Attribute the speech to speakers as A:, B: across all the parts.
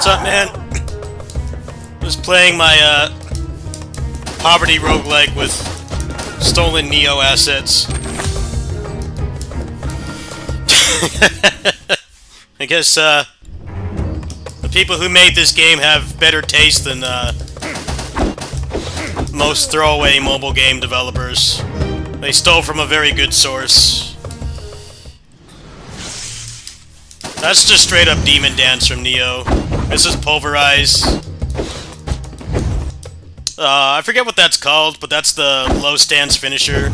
A: What's up, man? Just playing my poverty roguelike with stolen Neo assets. I guess the people who made this game have better taste than most throwaway mobile game developers. They stole from a very good source. That's just straight up Demon Dance from Neo. This is Pulverize. I forget what that's called, but that's the low stance finisher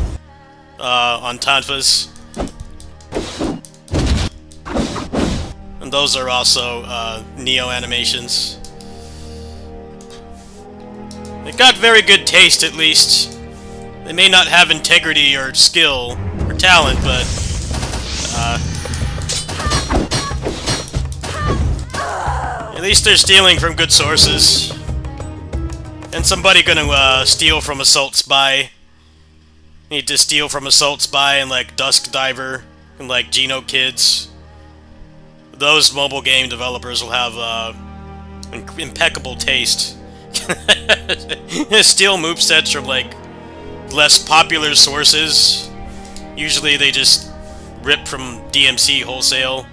A: on Tanfas. And those are also Neo animations. They got very good taste, at least. They may not have integrity or skill or talent, but at least they're stealing from good sources. And somebody gonna steal from Assault Spy. Need to steal from Assault Spy and like Dusk Diver and like Geno Kids. Those mobile game developers will have impeccable taste. Steal movesets from like less popular sources. Usually they just rip from DMC wholesale.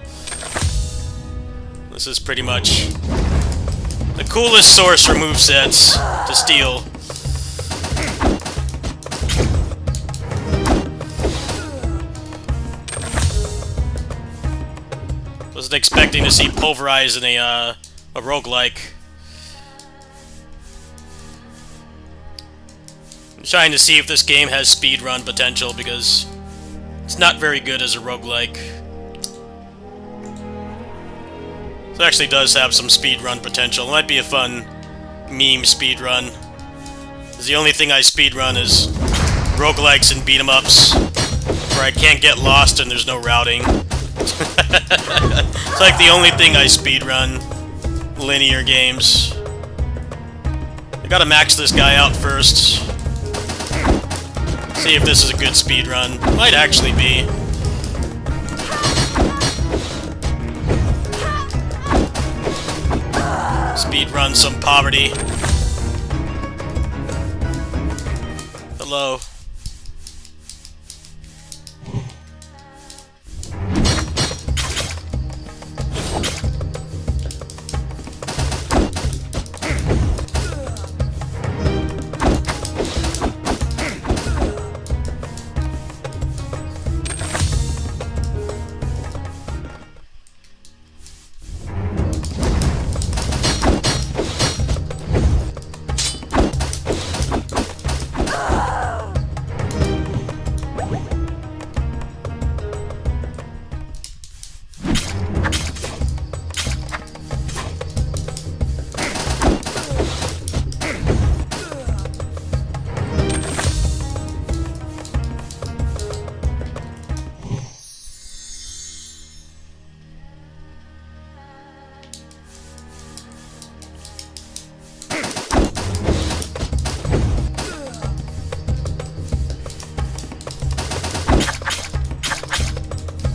A: This is pretty much the coolest source for movesets to steal. Wasn't expecting to see Pulverize in a roguelike. I'm trying to see if this game has speedrun potential because it's not very good as a roguelike. It actually does have some speedrun potential. It might be a fun meme speedrun. The only thing I speedrun is roguelikes and beat-em-ups, where I can't get lost and there's no routing. It's like the only thing I speedrun. Linear games. I gotta max this guy out first. See if this is a good speedrun. Might actually be. Speedrun some poverty. Hello.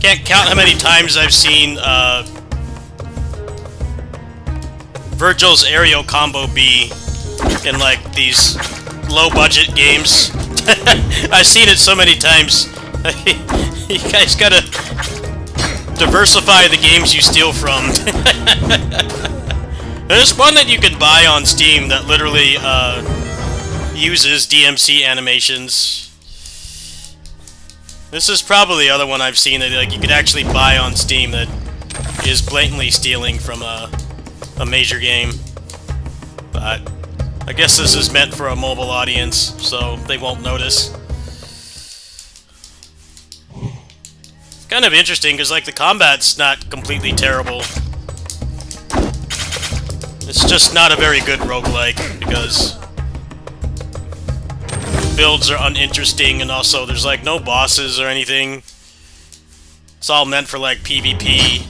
A: Can't count how many times I've seen Virgil's aerial combo B in like these low-budget games. I've seen it so many times. You guys gotta diversify the games you steal from. There's one that you can buy on Steam that literally uses DMC animations. This is probably the other one I've seen that like you could actually buy on Steam that is blatantly stealing from a major game. But I guess this is meant for a mobile audience, so they won't notice. It's kind of interesting because like the combat's not completely terrible. It's just not a very good roguelike because builds are uninteresting, and also there's like no bosses or anything. It's all meant for like PvP.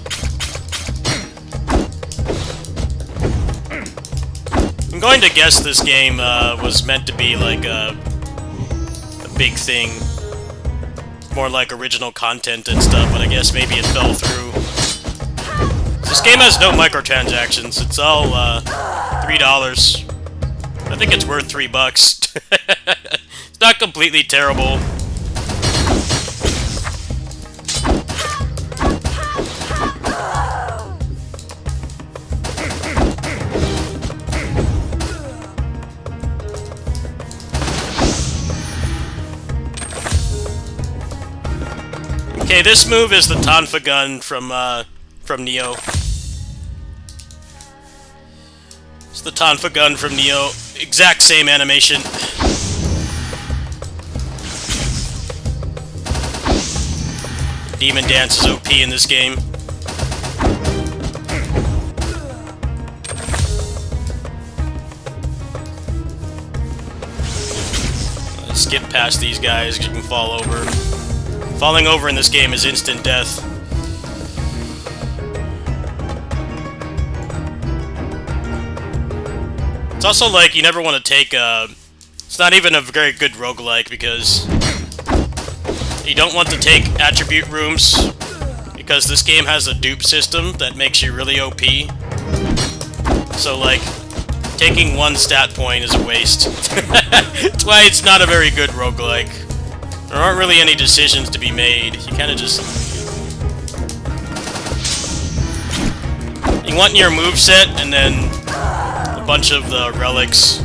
A: I'm going to guess this game was meant to be like a big thing. More like original content and stuff, but I guess maybe it fell through. This This game has no microtransactions. It's all $3. I think it's worth $3. It's not completely terrible. Okay, this move is the Tonfa gun from Neo. It's the Tonfa gun from Neo. Exact same animation. Demon Dance is OP in this game. Let's skip past these guys, you can fall over. Falling over in this game is instant death. It's also like you never want to take it's not even a very good roguelike because you don't want to take attribute rooms because this game has a dupe system that makes you really OP. So like, taking one stat point is a waste. That's why it's not a very good roguelike. There aren't really any decisions to be made. You kind of just... You want your moveset and then a bunch of the relics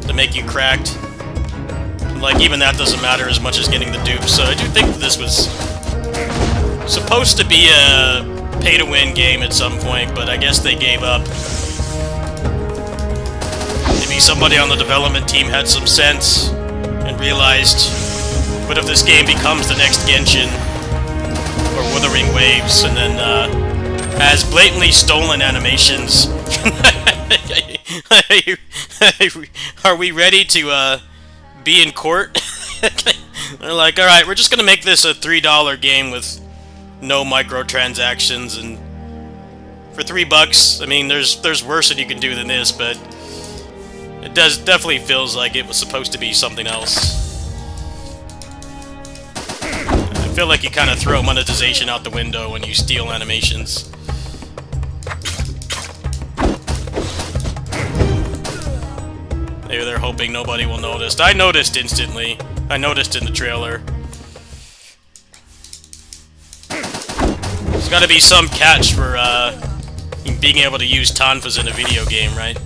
A: to make you cracked. Like, even that doesn't matter as much as getting the dupes. So I do think this was supposed to be a pay-to-win game at some point, but I guess they gave up. Maybe somebody on the development team had some sense and realized... What if this game becomes the next Genshin or Wuthering Waves and then has blatantly stolen animations? Are we ready to be in court? They're like, alright, we're just gonna make this a $3 game with no microtransactions, and for $3, I mean, there's worse that you can do than this, but it definitely feels like it was supposed to be something else. I feel like you kind of throw monetization out the window when you steal animations. Maybe they're hoping nobody will notice. I noticed instantly. I noticed in the trailer. There's gotta be some catch for being able to use Tonfas in a video game, right?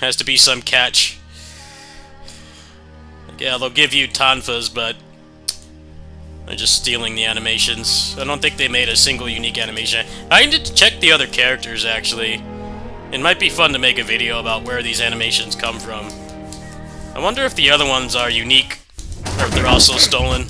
A: Has to be some catch. Yeah, they'll give you Tonfas, but they're just stealing the animations. I don't think they made a single unique animation. I need to check the other characters, actually. It might be fun to make a video about where these animations come from. I wonder if the other ones are unique, or if they're also stolen.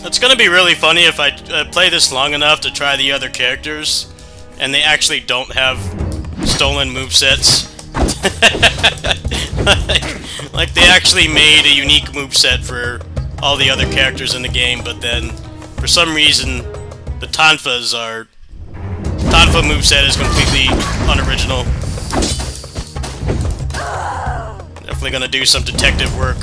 A: It's gonna be really funny if I play this long enough to try the other characters, and they actually don't have stolen movesets. like they actually made a unique moveset for all the other characters in the game, but then for some reason the Tonfa moveset is completely unoriginal. Definitely gonna do some detective work.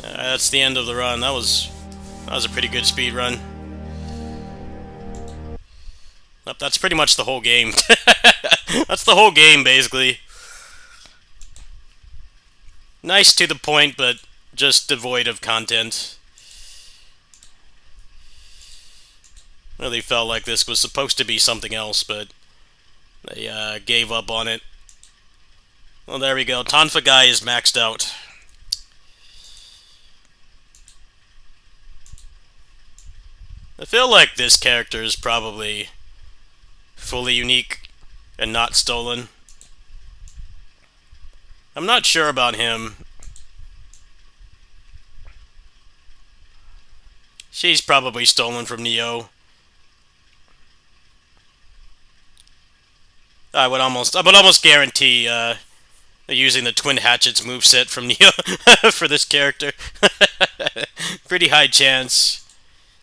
A: That's the end of the run. That was a pretty good speed run. Nope, that's pretty much the whole game. That's the whole game, basically. Nice to the point, but just devoid of content. Really felt like this was supposed to be something else, but they gave up on it. Well, there we go. Tonfa guy is maxed out. I feel like this character is probably fully unique and not stolen. I'm not sure about him. She's probably stolen from Neo. I would almost guarantee they're using the Twin Hatchets moveset from Neo for this character. Pretty high chance.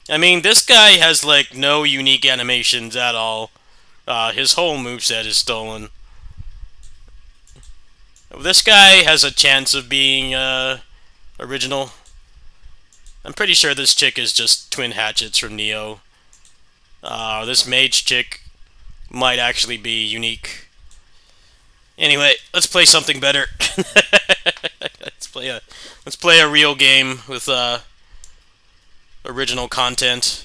A: I mean, this guy has, like, no unique animations at all. His whole moveset is stolen. This guy has a chance of being, original. I'm pretty sure this chick is just Twin Hatchets from Neo. This mage chick might actually be unique. Anyway, let's play something better. Let's play a real game with, original content.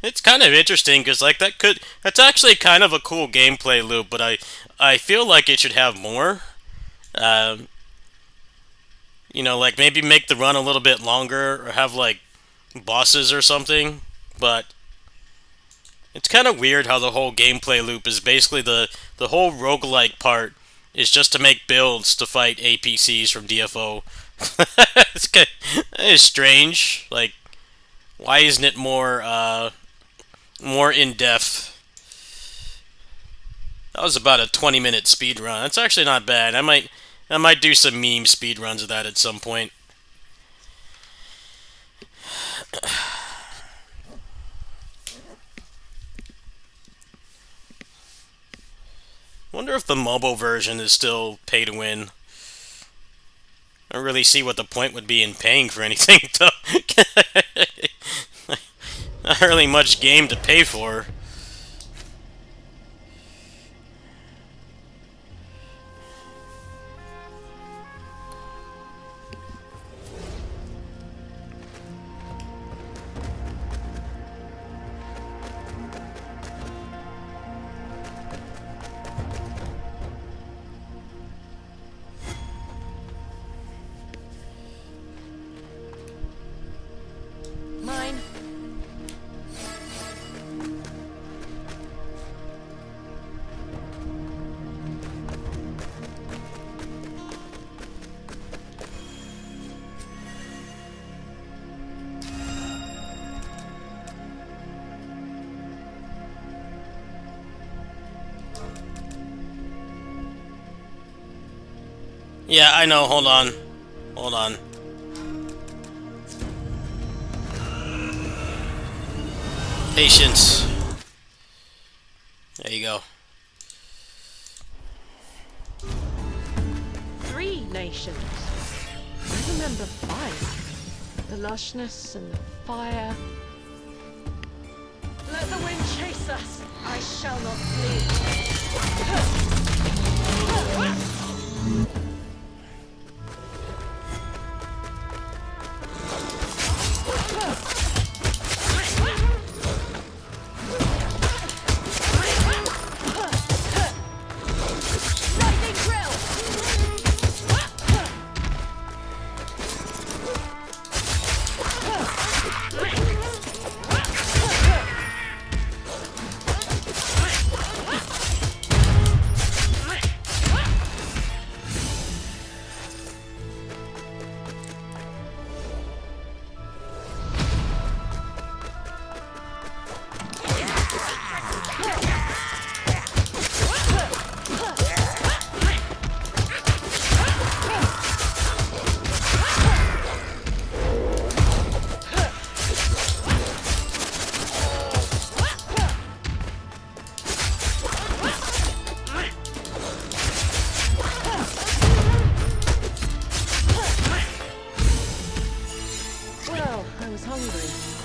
A: It's kind of interesting because like that's actually kind of a cool gameplay loop, but I feel like it should have more. You know, like maybe make the run a little bit longer or have like bosses or something, but it's kind of weird how the whole gameplay loop is basically the whole roguelike part is just to make builds to fight APCs from DFO. It's strange. Like, why isn't it more in-depth? That was about a 20-minute speed run. That's actually not bad. I might do some meme speed runs of that at some point. Wonder if the mobile version is still pay to win. I don't really see what the point would be in paying for anything, though. Not really much game to pay for.
B: Mine.
A: Yeah, I know. Hold on. Hold on. Patience. There you go.
B: 3 nations. I remember 5. The lushness and the fire. Let the wind chase us. I shall not flee. was hungry.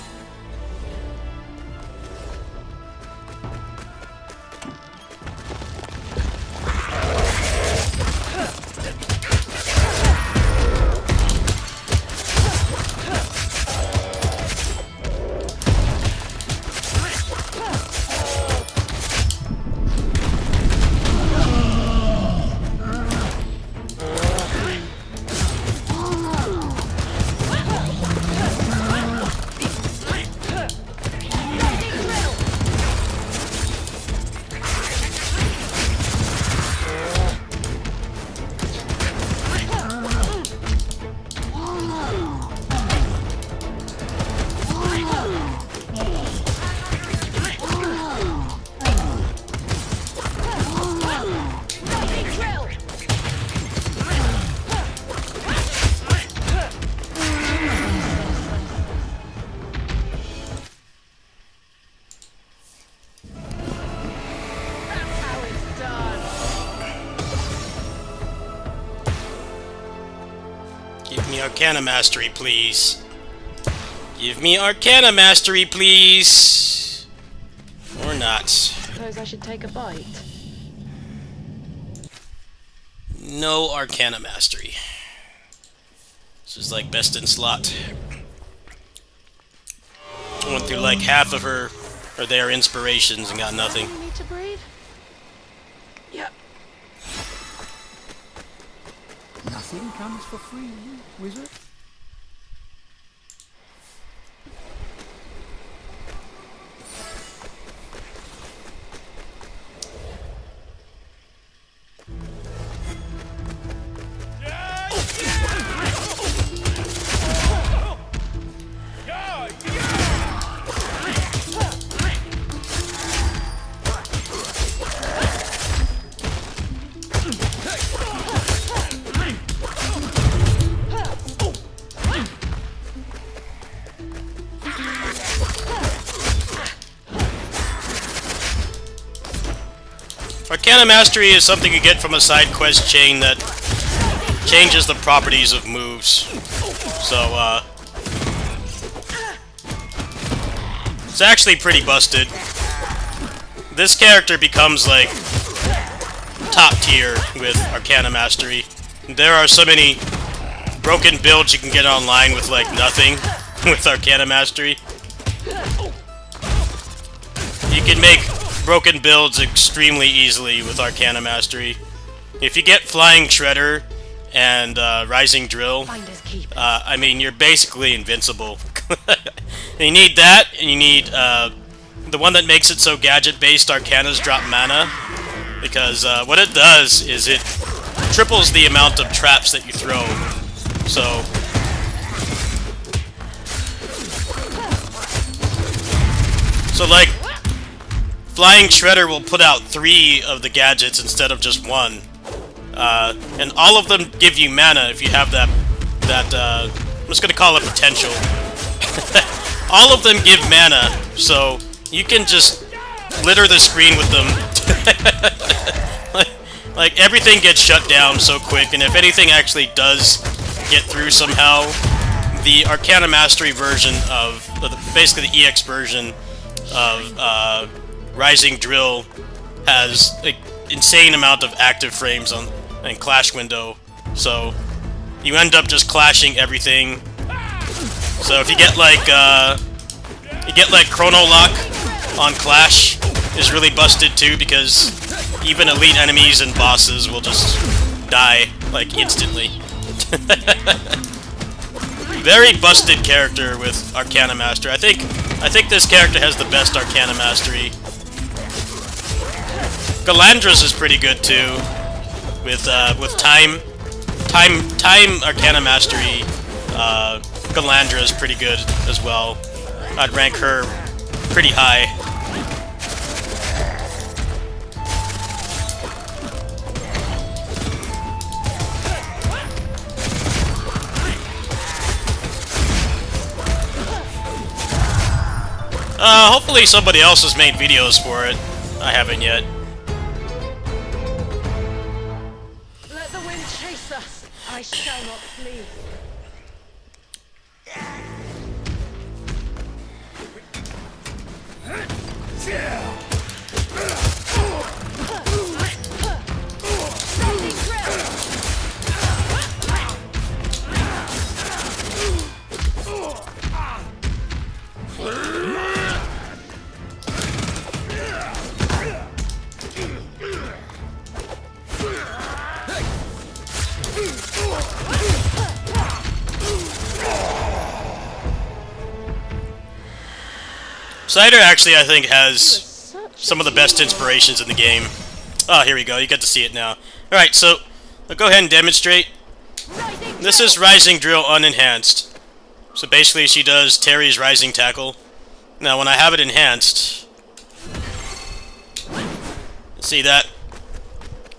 A: Give me Arcana Mastery, please. Give me Arcana Mastery, please. Or not.
B: Suppose I should take a bite.
A: No Arcana Mastery. This is like best in slot. I went through like half of her or their inspirations and got nothing.
B: You need to breathe? Yep.
C: Nothing comes for free, wizard.
A: Arcana Mastery is something you get from a side quest chain that changes the properties of moves. So, it's actually pretty busted. This character becomes, like, top tier with Arcana Mastery. There are so many broken builds you can get online with, like, nothing with Arcana Mastery. You can make broken builds extremely easily with Arcana Mastery. If you get Flying Shredder and Rising Drill, I mean, you're basically invincible. You need that, and you need the one that makes it so gadget-based Arcanas drop mana, because what it does is it triples the amount of traps that you throw. So like, Flying Shredder will put out 3 of the gadgets instead of just 1. And all of them give you mana if you have that I'm just gonna call it potential. All of them give mana, so you can just litter the screen with them. like, everything gets shut down so quick, and if anything actually does get through somehow, the Arcana Mastery version of, basically the EX version of, Rising Drill has an insane amount of active frames and clash window, so you end up just clashing everything. So if you get like Chrono Lock on Clash is really busted too, because even elite enemies and bosses will just die like instantly. Very busted character with Arcana Master. I think this character has the best Arcana Mastery. Galandra's is pretty good too, with time Arcana Mastery. Galandra is pretty good as well. I'd rank her pretty high. Hopefully somebody else has made videos for it. I haven't yet.
B: Let the wind chase us. I shall not flee.
A: Cider actually, I think, has
B: Such
A: some of the best inspirations in the game. Oh, here we go. You get to see it now. Alright, so I'll go ahead and demonstrate. This is Rising Drill unenhanced. So basically she does Terry's Rising Tackle. Now when I have it enhanced, see that?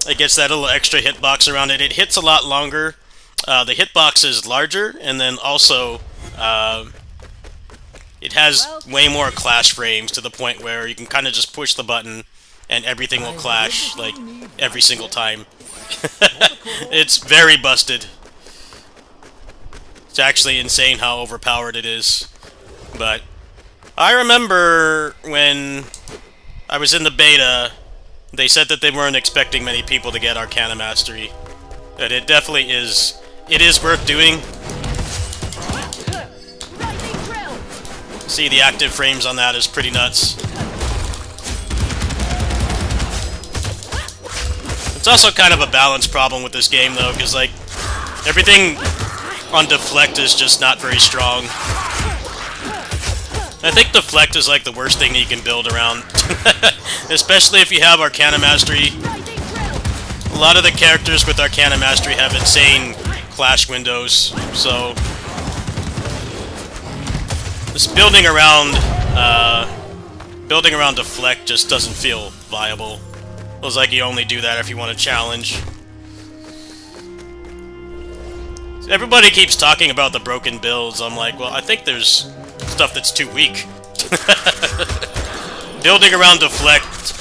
A: It gets that little extra hitbox around it. It hits a lot longer. The hitbox is larger, and then also it has way more clash frames to the point where you can kind of just push the button and everything will clash like every single time. It's very busted. It's actually insane how overpowered it is. But I remember when I was in the beta, they said that they weren't expecting many people to get Arcana Mastery. But it definitely is. It is worth doing. See, the active frames on that is pretty nuts. It's also kind of a balance problem with this game, though, because, like, everything on Deflect is just not very strong. I think Deflect is, like, the worst thing that you can build around. Especially if you have Arcana Mastery. A lot of the characters with Arcana Mastery have insane clash windows, so just building around Deflect just doesn't feel viable. Feels like you only do that if you want to challenge. Everybody keeps talking about the broken builds. I'm like, well, I think there's stuff that's too weak. Building around Deflect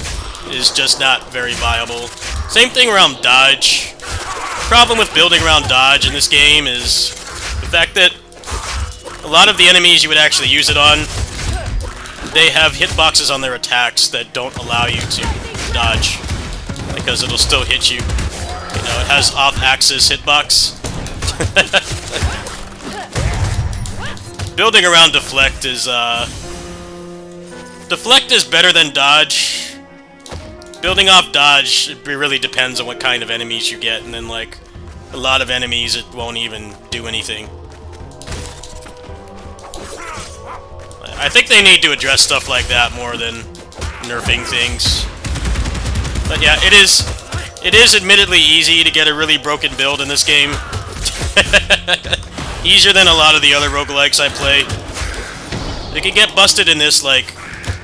A: is just not very viable. Same thing around Dodge. The problem with building around Dodge in this game is the fact that a lot of the enemies you would actually use it on, they have hitboxes on their attacks that don't allow you to dodge, because it'll still hit you. You know, it has off-axis hitbox. Building around Deflect is better than Dodge. Building off Dodge, it really depends on what kind of enemies you get, and then, like, a lot of enemies, it won't even do anything. I think they need to address stuff like that more than nerfing things. But yeah, it is admittedly easy to get a really broken build in this game. Easier than a lot of the other roguelikes I play. They can get busted in this, like,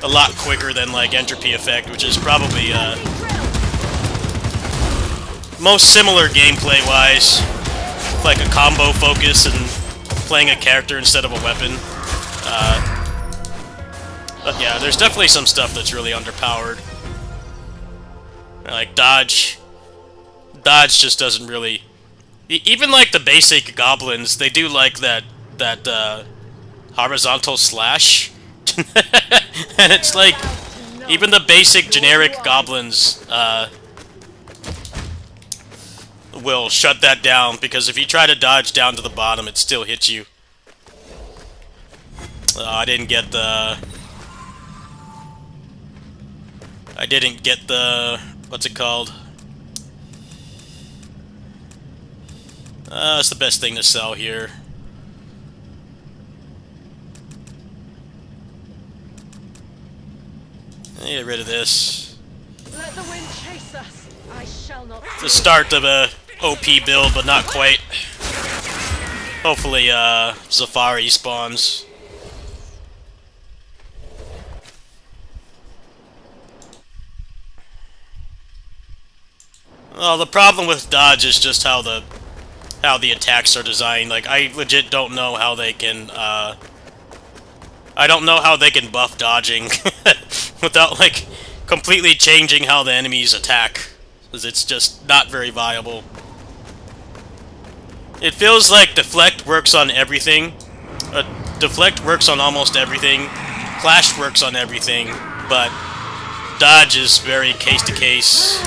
A: a lot quicker than, like, Entropy Effect, which is probably, most similar gameplay-wise. Like a combo focus and playing a character instead of a weapon. But yeah, there's definitely some stuff that's really underpowered. Like Dodge. Dodge just doesn't really... Even like the basic goblins, they do like that horizontal slash. And it's like, even the basic generic goblins will shut that down, because if you try to dodge down to the bottom, it still hits you. I didn't get the... what's it called? That's the best thing to sell here. Get rid of this.
B: Let the wind chase us. I shall not.
A: It's the start of a OP build, but not quite. Hopefully, Safari spawns. Well, the problem with Dodge is just how the attacks are designed. Like, I legit don't know how they can, I don't know how they can buff dodging without, like, completely changing how the enemies attack. Because it's just not very viable. It feels like Deflect works on everything. Deflect works on almost everything. Clash works on everything. But Dodge is very case-to-case.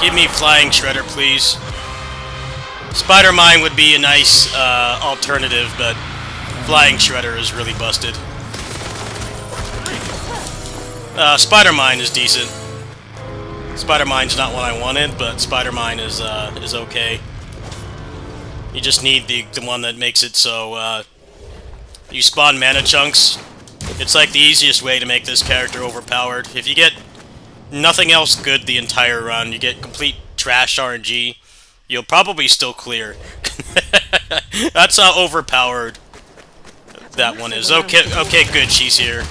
A: Give me Flying Shredder, please. Spider Mine would be a nice alternative, but Flying Shredder is really busted. Spider Mine is decent. Spider Mine's not what I wanted, but Spider Mine is okay. You just need the one that makes it so you spawn mana chunks. It's like the easiest way to make this character overpowered. If you get nothing else good the entire run, you get complete trash RNG, you'll probably still clear. That's how overpowered that one is. Okay, good, she's here.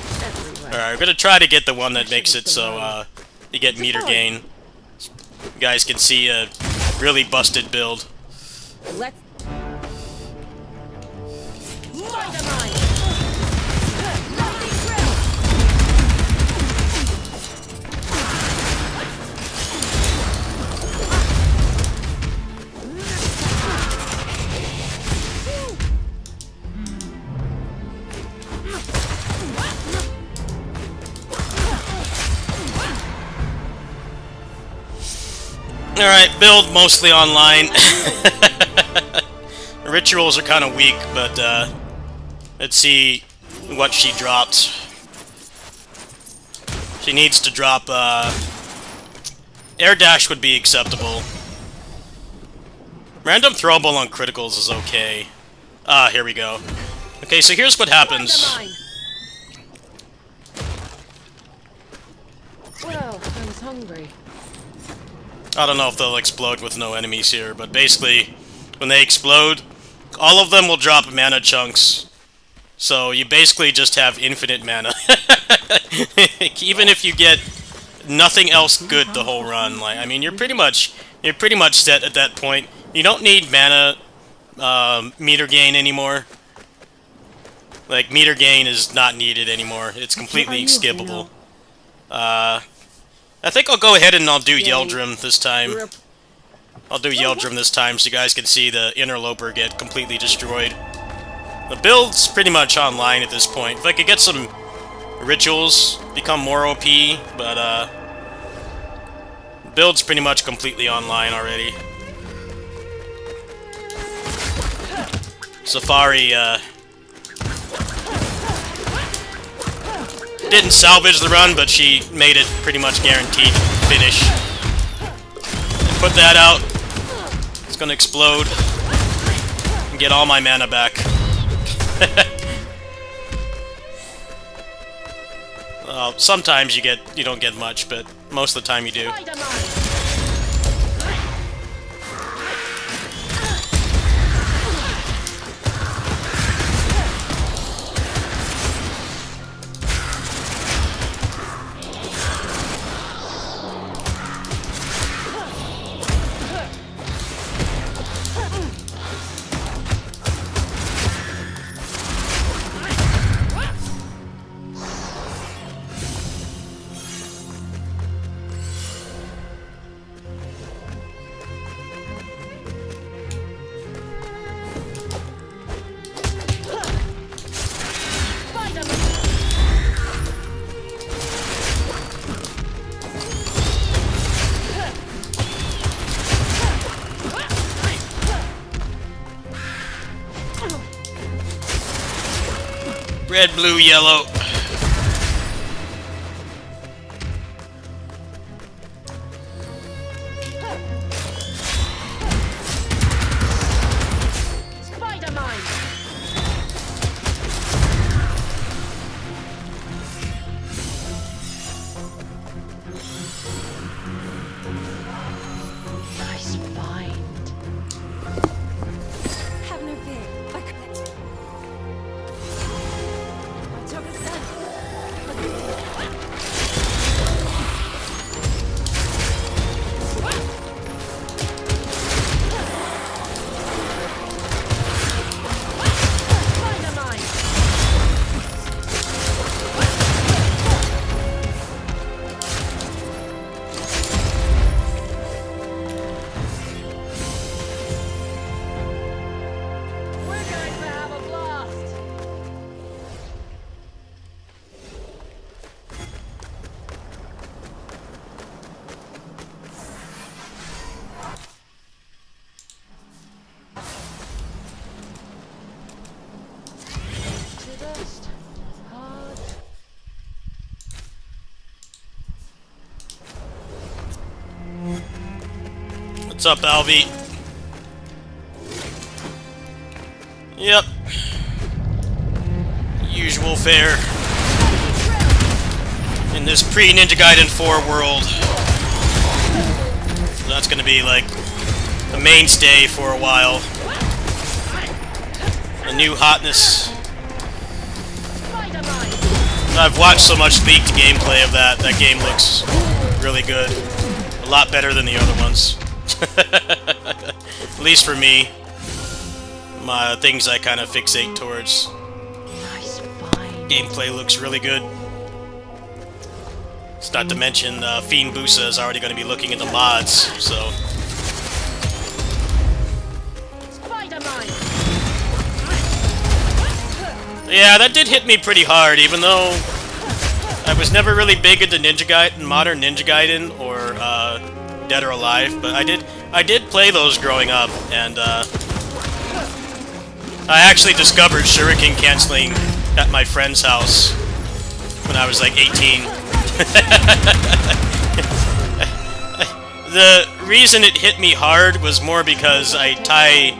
A: Alright, we're gonna try to get the one that makes it so you get meter gain. You guys can see a really busted build.
B: Let's
A: Alright, build mostly online. Rituals are kind of weak, but let's see what she dropped. She needs to drop Air Dash would be acceptable. Random throwable on criticals is okay. Here we go. Okay, so here's what happens.
B: Well, I was hungry.
A: I don't know if they'll explode with no enemies here, but basically, when they explode, all of them will drop mana chunks. So you basically just have infinite mana. Even if you get nothing else good the whole run, like I mean, you're pretty much set at that point. You don't need mana meter gain anymore. Like meter gain is not needed anymore. It's completely skippable. I think I'll go ahead and I'll do Yeldrim this time. I'll do Yeldrim this time so you guys can see the Interloper get completely destroyed. The build's pretty much online at this point. If I could get some rituals, become more OP, but the build's pretty much completely online already. Safari didn't salvage the run, but she made it pretty much guaranteed finish. Put that out. It's gonna explode. And get all my mana back. Sometimes you don't get much, but most of the time you do. Red, blue, yellow.
B: Spider-Mine! Nice find. Have no fear. I took a step.
A: What's up, Alvi? Yep. Usual fare. In this pre-Ninja Gaiden 4 world. So that's gonna be like a mainstay for a while. A new hotness. I've watched so much leaked gameplay of that. That game looks really good. A lot better than the other ones. At least for me. My things I kind of fixate towards.
B: Nice find.
A: Gameplay looks really good. It's not to mention Fiend Busa is already going to be looking into mods, so... Yeah, that did hit me pretty hard, even though I was never really big into Ninja Gaiden, modern Ninja Gaiden, or Dead or Alive, but I did play those growing up, and I actually discovered shuriken canceling at my friend's house when I was like 18. The reason it hit me hard was more because I tie,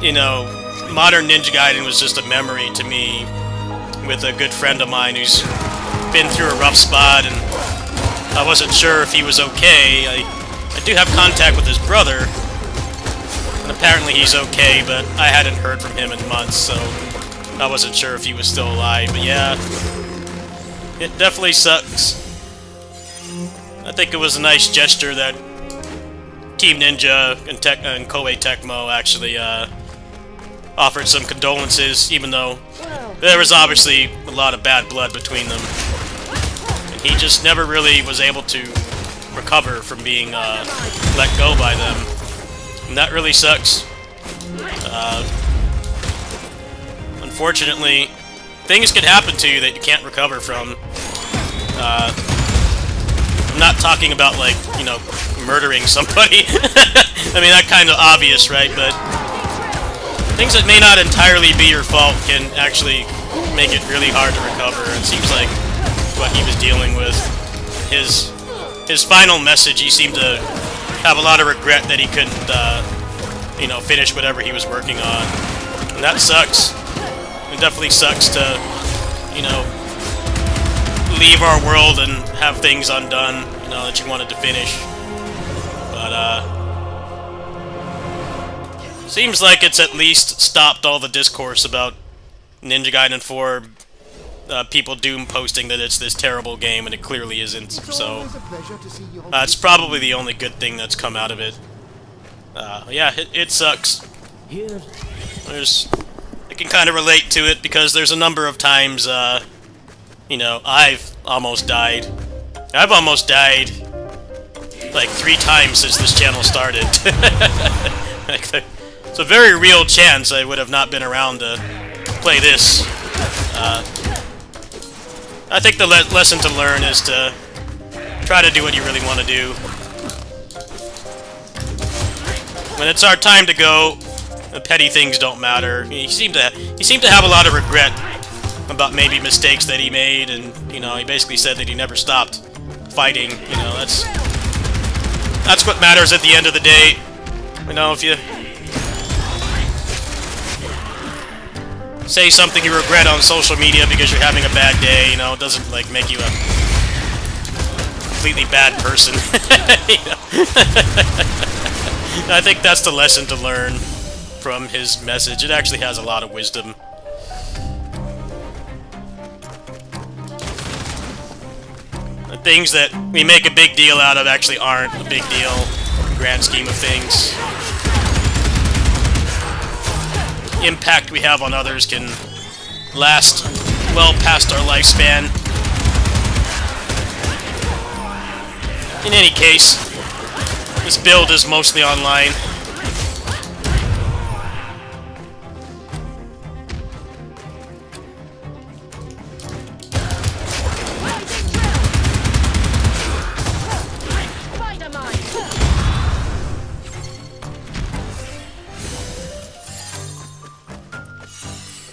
A: you know, modern Ninja Gaiden was just a memory to me with a good friend of mine who's been through a rough spot, and I wasn't sure if he was okay. I do have contact with his brother, and apparently he's okay, but I hadn't heard from him in months, so I wasn't sure if he was still alive. But yeah, it definitely sucks. I think it was a nice gesture that Team Ninja and Koei Tecmo actually offered some condolences, even though there was obviously a lot of bad blood between them. And he just never really was able to recover from being let go by them. And that really sucks. Unfortunately, things can happen to you that you can't recover from. I'm not talking about, like, you know, murdering somebody. I mean, that kind of obvious, right? But things that may not entirely be your fault can actually make it really hard to recover. It seems like what he was dealing with. His final message, he seemed to have a lot of regret that he couldn't, you know, finish whatever he was working on. And that sucks. It definitely sucks to, you know, leave our world and have things undone, you know, that you wanted to finish. But, seems like it's at least stopped all the discourse about Ninja Gaiden 4, people doom posting that it's this terrible game, and it clearly isn't, so it's probably the only good thing that's come out of it. Yeah, it sucks. I can kind of relate to it, because there's a number of times, you know, I've almost died. I've almost died, like, 3 times since this channel started. It's a very real chance I would have not been around to play this. I think the lesson to learn is to try to do what you really want to do. When it's our time to go, the petty things don't matter. He seemed to have a lot of regret about maybe mistakes that he made, and, you know, he basically said that he never stopped fighting. You know, that's what matters at the end of the day. You know, if you say something you regret on social media because you're having a bad day, you know, it doesn't, like, make you a completely bad person. You know? I think that's the lesson to learn from his message. It actually has a lot of wisdom. The things that we make a big deal out of actually aren't a big deal in the grand scheme of things. The impact we have on others can last well past our lifespan. In any case, this build is mostly online.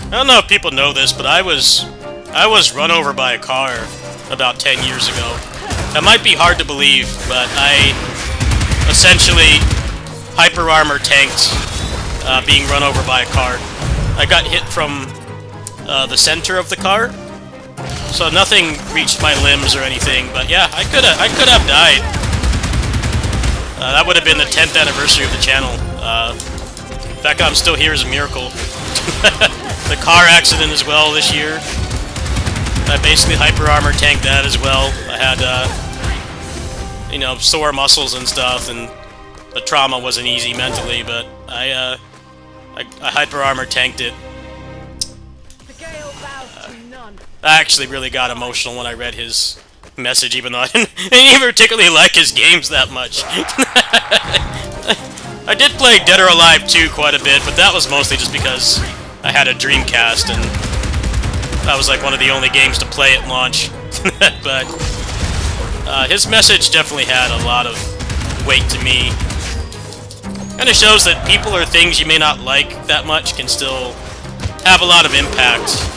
A: I don't know if people know this, but I was run over by a car about 10 years ago. That might be hard to believe, but a essentially hyper armor tanked being run over by a car. I got hit from the center of the car, so nothing reached my limbs or anything. But yeah, I could have died. That would have been the 10th anniversary of the channel. The fact that I'm still here is a miracle. The car accident as well this year. I basically hyper armor tanked that as well. I had, you know, sore muscles and stuff, and the trauma wasn't easy mentally, but I hyper armor tanked it. I actually really got emotional when I read his message, even though I didn't even particularly like his games that much. I did play Dead or Alive 2 quite a bit, but that was mostly just because I had a Dreamcast, and that was like one of the only games to play at launch. But his message definitely had a lot of weight to me. Kind of shows that people or things you may not like that much can still have a lot of impact.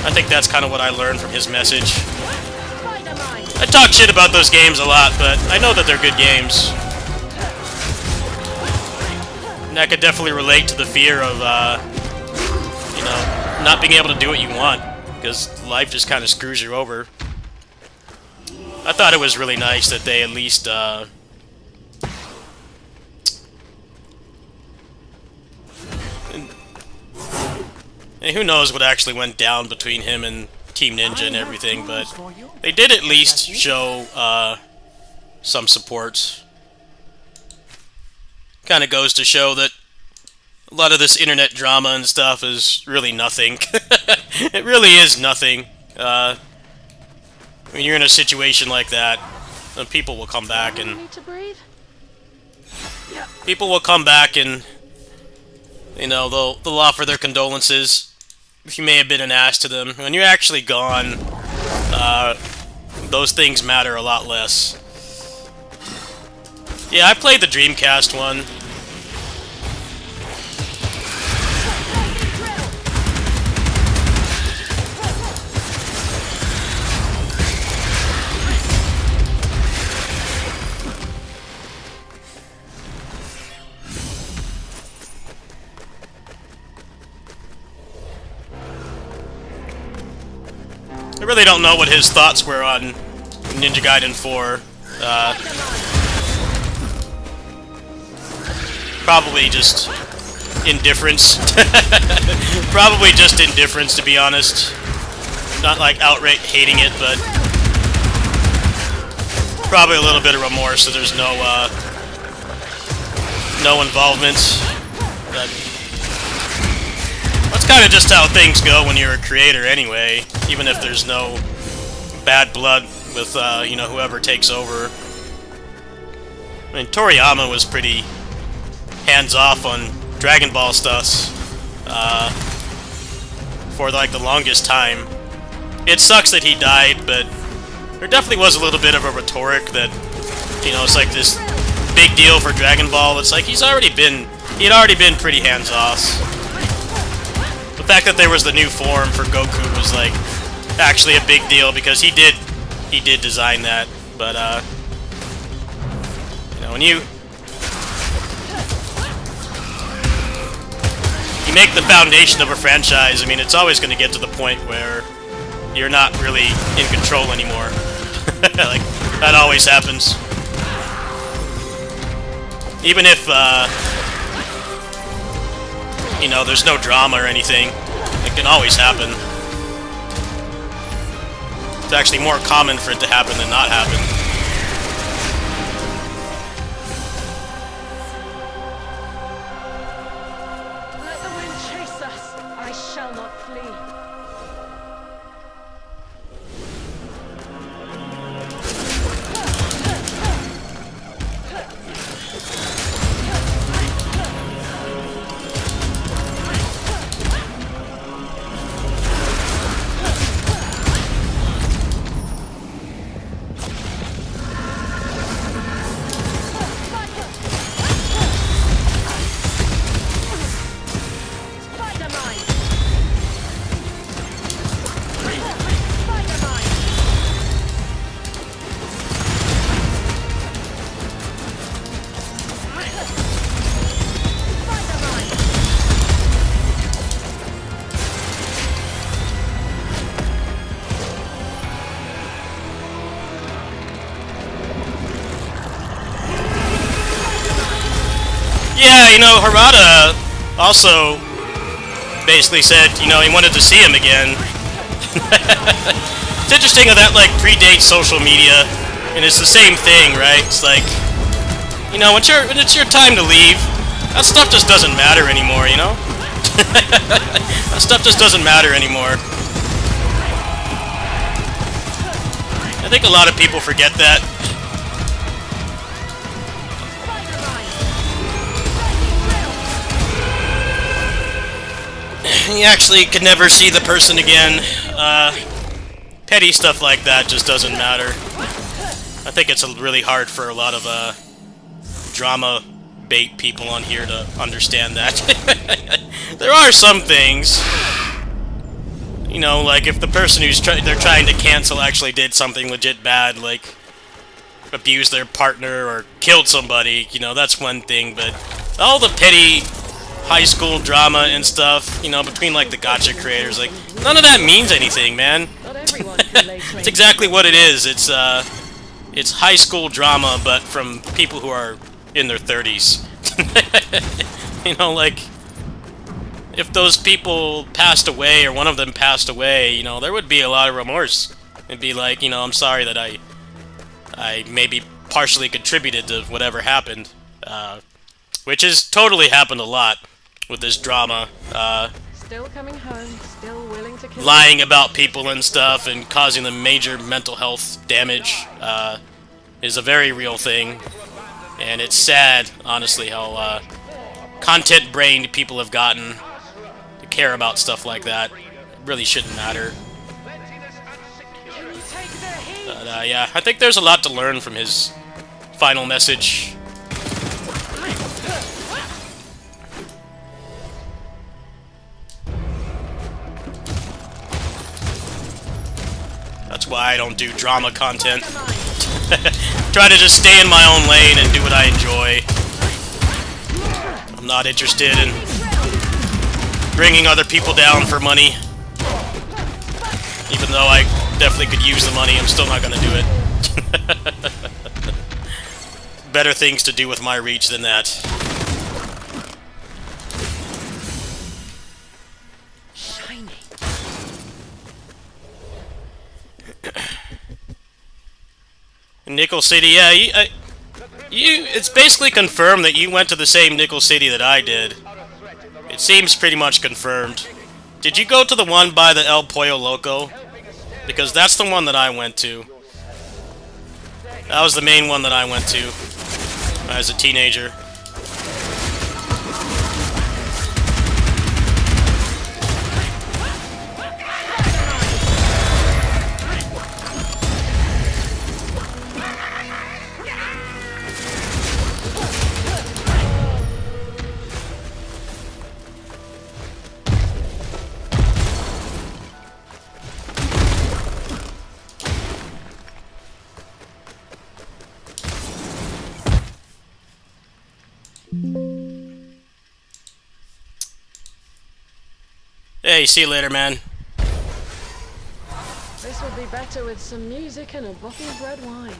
A: I think that's kind of what I learned from his message. I talk shit about those games a lot, but I know that they're good games. And I could definitely relate to the fear of, you know, not being able to do what you want, because life just kind of screws you over. I thought it was really nice that they at least, and who knows what actually went down between him and Team Ninja and everything, but they did at least show some support. Kind of goes to show that a lot of this internet drama and stuff is really nothing. It really is nothing. When you're in a situation like that, then people will come back and... People will come back and, you know, they'll offer their condolences if you may have been an ass to them. When you're actually gone, those things matter a lot less. Yeah, I played the Dreamcast one. I really don't know what his thoughts were on Ninja Gaiden 4. Probably just indifference. Probably just indifference, to be honest. Not like outright hating it, but probably a little bit of remorse, so there's no no involvement. But that's kind of just how things go when you're a creator anyway, even if there's no bad blood with, you know, whoever takes over. I mean, Toriyama was pretty hands-off on Dragon Ball stuff for, like, the longest time. It sucks that he died, but there definitely was a little bit of a rhetoric that, you know, it's like this big deal for Dragon Ball. It's like he'd already been pretty hands-off. The fact that there was the new form for Goku was, like, actually a big deal, because he did design that. But you know, when you make the foundation of a franchise, I mean, it's always going to get to the point where you're not really in control anymore. Like, that always happens. Even if you know, there's no drama or anything, it can always happen. It's actually more common for it to happen than not happen.
B: Let the wind chase us. I shall not flee.
A: Yeah, you know, Harada also basically said, you know, he wanted to see him again. It's interesting how that, like, predates social media, and it's the same thing, right? It's like, you know, when it's your time to leave, that stuff just doesn't matter anymore, you know? That stuff just doesn't matter anymore. I think a lot of people forget that. You actually could never see the person again. Petty stuff like that just doesn't matter. I think it's really hard for a lot of drama bait people on here to understand that. There are some things, you know, like if the person who's they're trying to cancel actually did something legit bad, like abused their partner or killed somebody, you know, that's one thing, but all the petty high school drama and stuff, you know, between like the gacha creators, like none of that means anything, man. It's exactly what it is. It's high school drama, but from people who are in their 30s. You know, like if those people passed away or one of them passed away, you know, there would be a lot of remorse. It'd be like, you know, I'm sorry that I maybe partially contributed to whatever happened, which has totally happened a lot with this drama.
B: Still coming home, still willing to kill
A: Lying about people and stuff and causing them major mental health damage is a very real thing, and it's sad, honestly, how content-brained people have gotten to care about stuff like that. It really shouldn't matter. But yeah, I think there's a lot to learn from his final message. That's why I don't do drama content. Try to just stay in my own lane and do what I enjoy. I'm not interested in bringing other people down for money. Even though I definitely could use the money, I'm still not gonna do it. Better things to do with my reach than that.
B: shiny.
A: Nickel City, yeah, it's basically confirmed that you went to the same Nickel City that I did. It seems pretty much confirmed. Did you go to the one by the El Pollo Loco? Because that's the one that I went to. That was the main one that I went to as a teenager. Hey, see you later, man.
B: This would be better with some music and a bottle of red wine.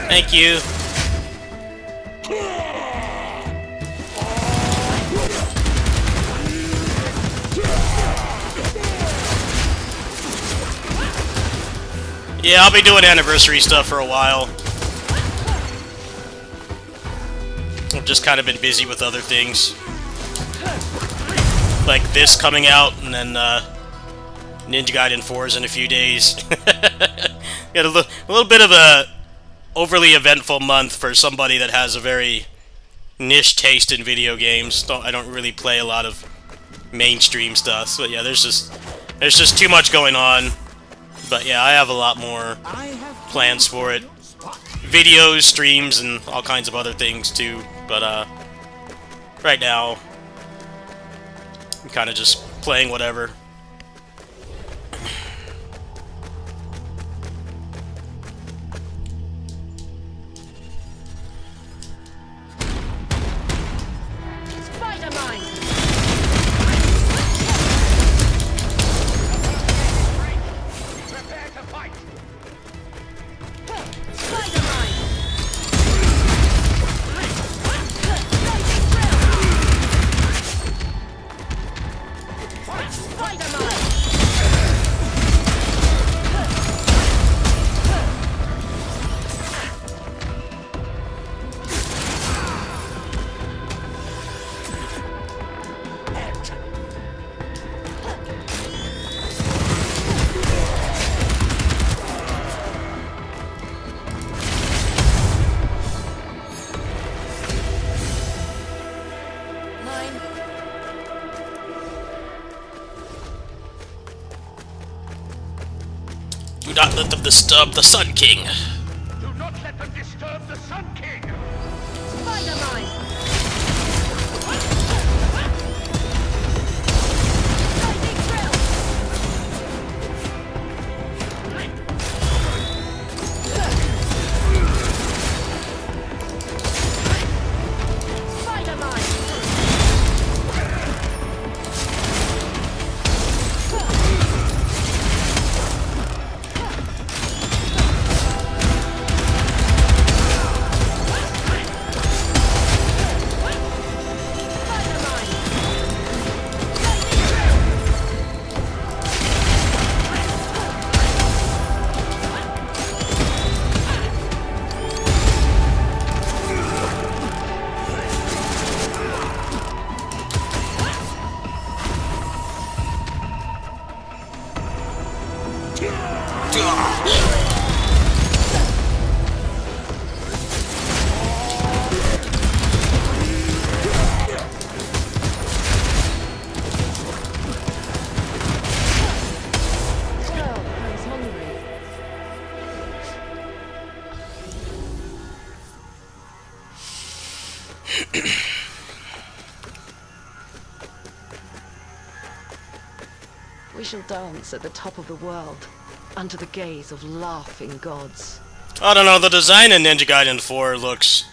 A: Thank you. Yeah, I'll be doing anniversary stuff for a while. I've just kind of been busy with other things. Like this coming out, and then Ninja Gaiden 4 is in a few days. Got a little bit of a overly eventful month for somebody that has a very niche taste in video games. I don't really play a lot of mainstream stuff, so yeah, there's just too much going on. But yeah, I have a lot more plans for it. Videos, streams, and all kinds of other things too. But right now, I'm kind of just playing whatever. Do not let them disturb the Sun King.
D: Do not let them disturb the Sun King!
B: Spider-Mine! We shall dance at the top of the world, under the gaze of laughing gods.
A: I don't know, the design in Ninja Gaiden 4 looks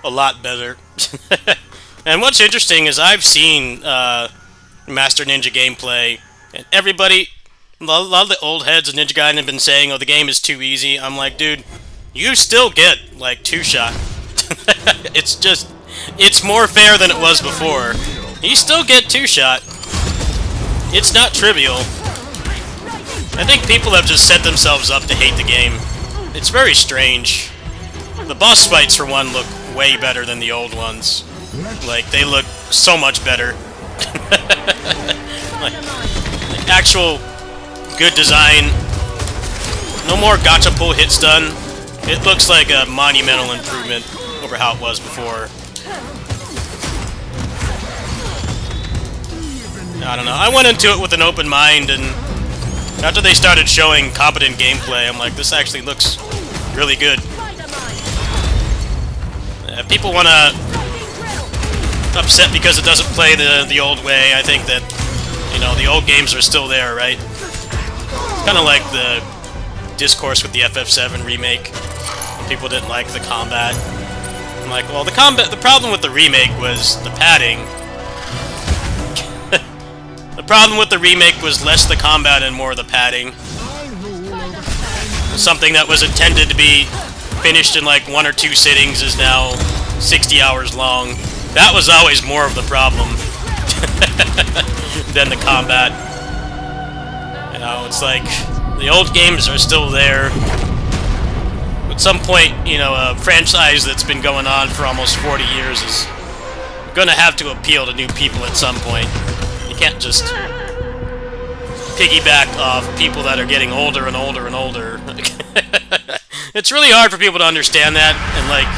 A: a lot better. And what's interesting is I've seen Master Ninja gameplay, and everybody, a lot of the old heads of Ninja Gaiden have been saying, oh, the game is too easy. I'm like, dude, you still get, like, two-shot. It's just, it's more fair than it was before. You still get two-shot. It's not trivial. I think people have just set themselves up to hate the game. It's very strange. The boss fights, for one, look way better than the old ones. Like, they look so much better. like, actual good design. No more gacha pull hit stun. It looks like a monumental improvement over how it was before. I don't know. I went into it with an open mind, and after they started showing competent gameplay, I'm like, this actually looks really good. People want to upset because it doesn't play the old way. I think that, you know, the old games are still there, right? Kind of like the discourse with the FF7 remake. People didn't like the combat. I'm like, well, the problem with the remake was the padding. The problem with the remake was less the combat and more the padding. Something that was intended to be finished in like 1 or 2 sittings is now 60 hours long. That was always more of the problem than the combat. You know, it's like the old games are still there. At some point, you know, a franchise that's been going on for almost 40 years is going to have to appeal to new people at some point. You can't just piggyback off people that are getting older and older and older. It's really hard for people to understand that, and like,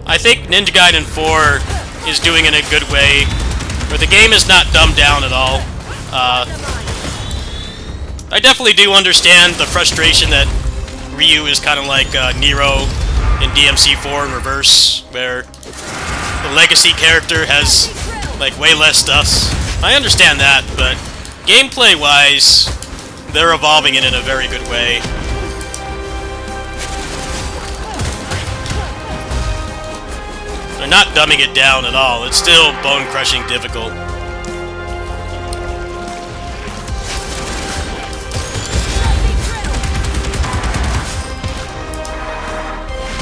A: I think Ninja Gaiden 4 is doing it in a good way, where the game is not dumbed down at all. I definitely do understand the frustration that Ryu is kind of like Nero in DMC4 in reverse, where the legacy character has like way less stuff. I understand that, but gameplay-wise, they're evolving it in a very good way. They're not dumbing it down at all. It's still bone-crushing difficult.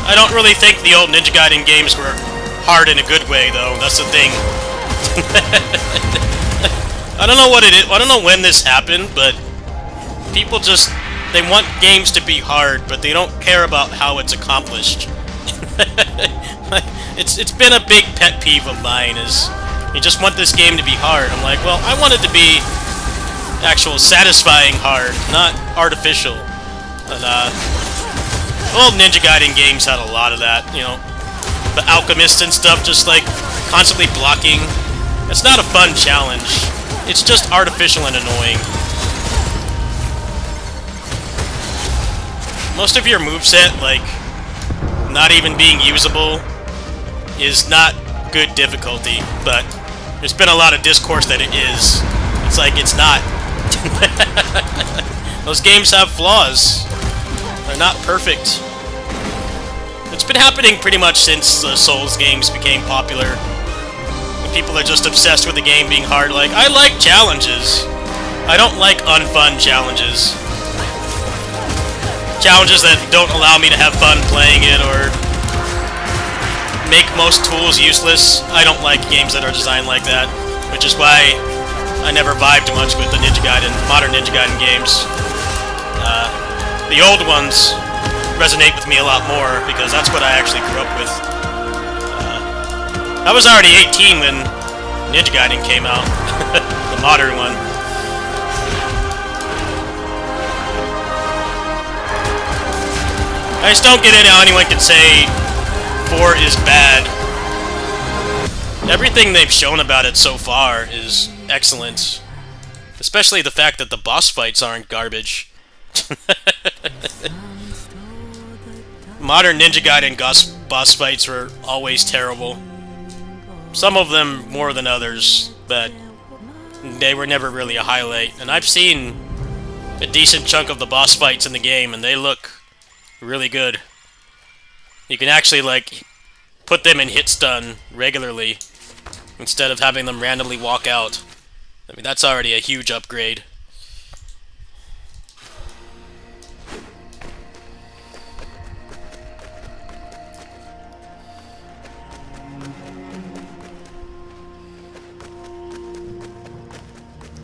A: I don't really think the old Ninja Gaiden games were hard in a good way, though. That's the thing. I don't know what it is. I don't know when this happened, but people just, they want games to be hard, but they don't care about how it's accomplished. It's been a big pet peeve of mine, is you just want this game to be hard. I'm like, well, I want it to be actual satisfying hard, not artificial. And old Ninja Gaiden games had a lot of that, you know. The alchemist and stuff, just like constantly blocking. It's not a fun challenge. It's just artificial and annoying. most of your moveset, like, not even being usable is not good difficulty, but there's been a lot of discourse that it is. It's like, it's not. Those games have flaws. They're not perfect. It's been happening pretty much since the Souls games became popular. People are just obsessed with the game being hard. Like, I like challenges. I don't like unfun challenges. Challenges that don't allow me to have fun playing it or make most tools useless. I don't like games that are designed like that, which is why I never vibed much with the modern Ninja Gaiden games. The old ones resonate with me a lot more because that's what I actually grew up with. I was already 18 when Ninja Gaiden came out, the modern one. I just don't get it how anyone can say 4 is bad. Everything they've shown about it so far is excellent. Especially the fact that the boss fights aren't garbage. Modern Ninja Gaiden boss fights were always terrible. Some of them more than others, but they were never really a highlight. And I've seen a decent chunk of the boss fights in the game, and they look really good. You can actually, like, put them in hit stun regularly instead of having them randomly walk out. I mean, that's already a huge upgrade.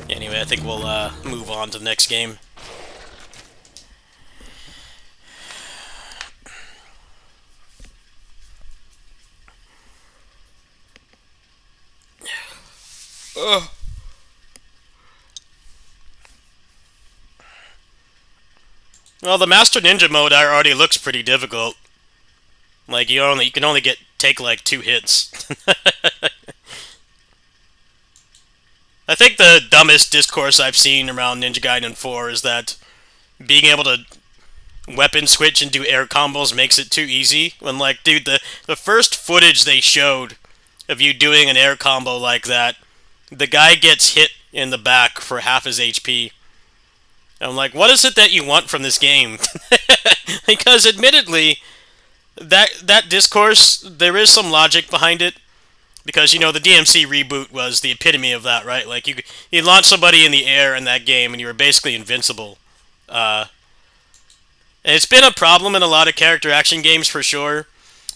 A: Anyway, I think we'll move on to the next game. Ugh. Well, the Master Ninja mode already looks pretty difficult. Like, you can only take like 2 hits. I think the dumbest discourse I've seen around Ninja Gaiden 4 is that being able to weapon switch and do air combos makes it too easy. When, like, dude, the first footage they showed of you doing an air combo like that, the guy gets hit in the back for half his HP. I'm like, what is it that you want from this game? Because admittedly, that discourse, there is some logic behind it. Because, you know, the DMC reboot was the epitome of that, right? Like, you launch somebody in the air in that game, and you were basically invincible. And it's been a problem in a lot of character action games, for sure,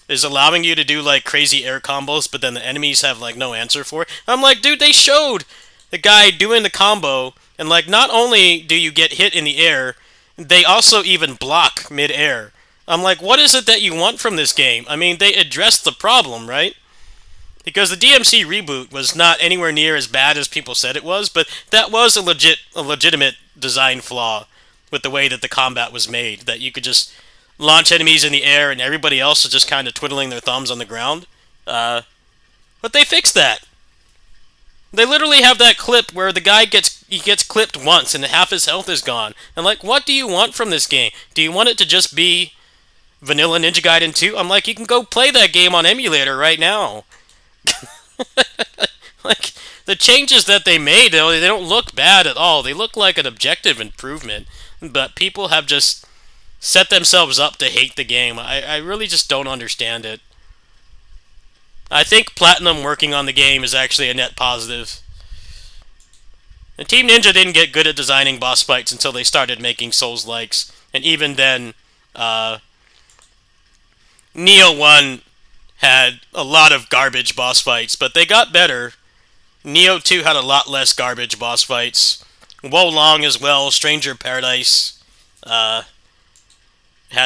A: is allowing you to do, like, crazy air combos, but then the enemies have, like, no answer for it. I'm like, dude, they showed the guy doing the combo, and, like, not only do you get hit in the air, they also even block mid-air. I'm like, what is it that you want from this game? I mean, they addressed the problem, right? Because the DMC reboot was not anywhere near as bad as people said it was, but that was a legitimate design flaw with the way that the combat was made. That you could just launch enemies in the air and everybody else is just kind of twiddling their thumbs on the ground. But they fixed that. They literally have that clip where the guy gets clipped once and half his health is gone. And like, what do you want from this game? Do you want it to just be vanilla Ninja Gaiden 2? I'm like, you can go play that game on emulator right now. Like, the changes that they made, they don't look bad at all. They look like an objective improvement. But people have just set themselves up to hate the game. I really just don't understand it. I think Platinum working on the game is actually a net positive. And Team Ninja didn't get good at designing boss fights until they started making Souls-likes. And even then, Neo 1 had a lot of garbage boss fights, but they got better. Neo 2 had a lot less garbage boss fights. Wo Long as well, Stranger Paradise, had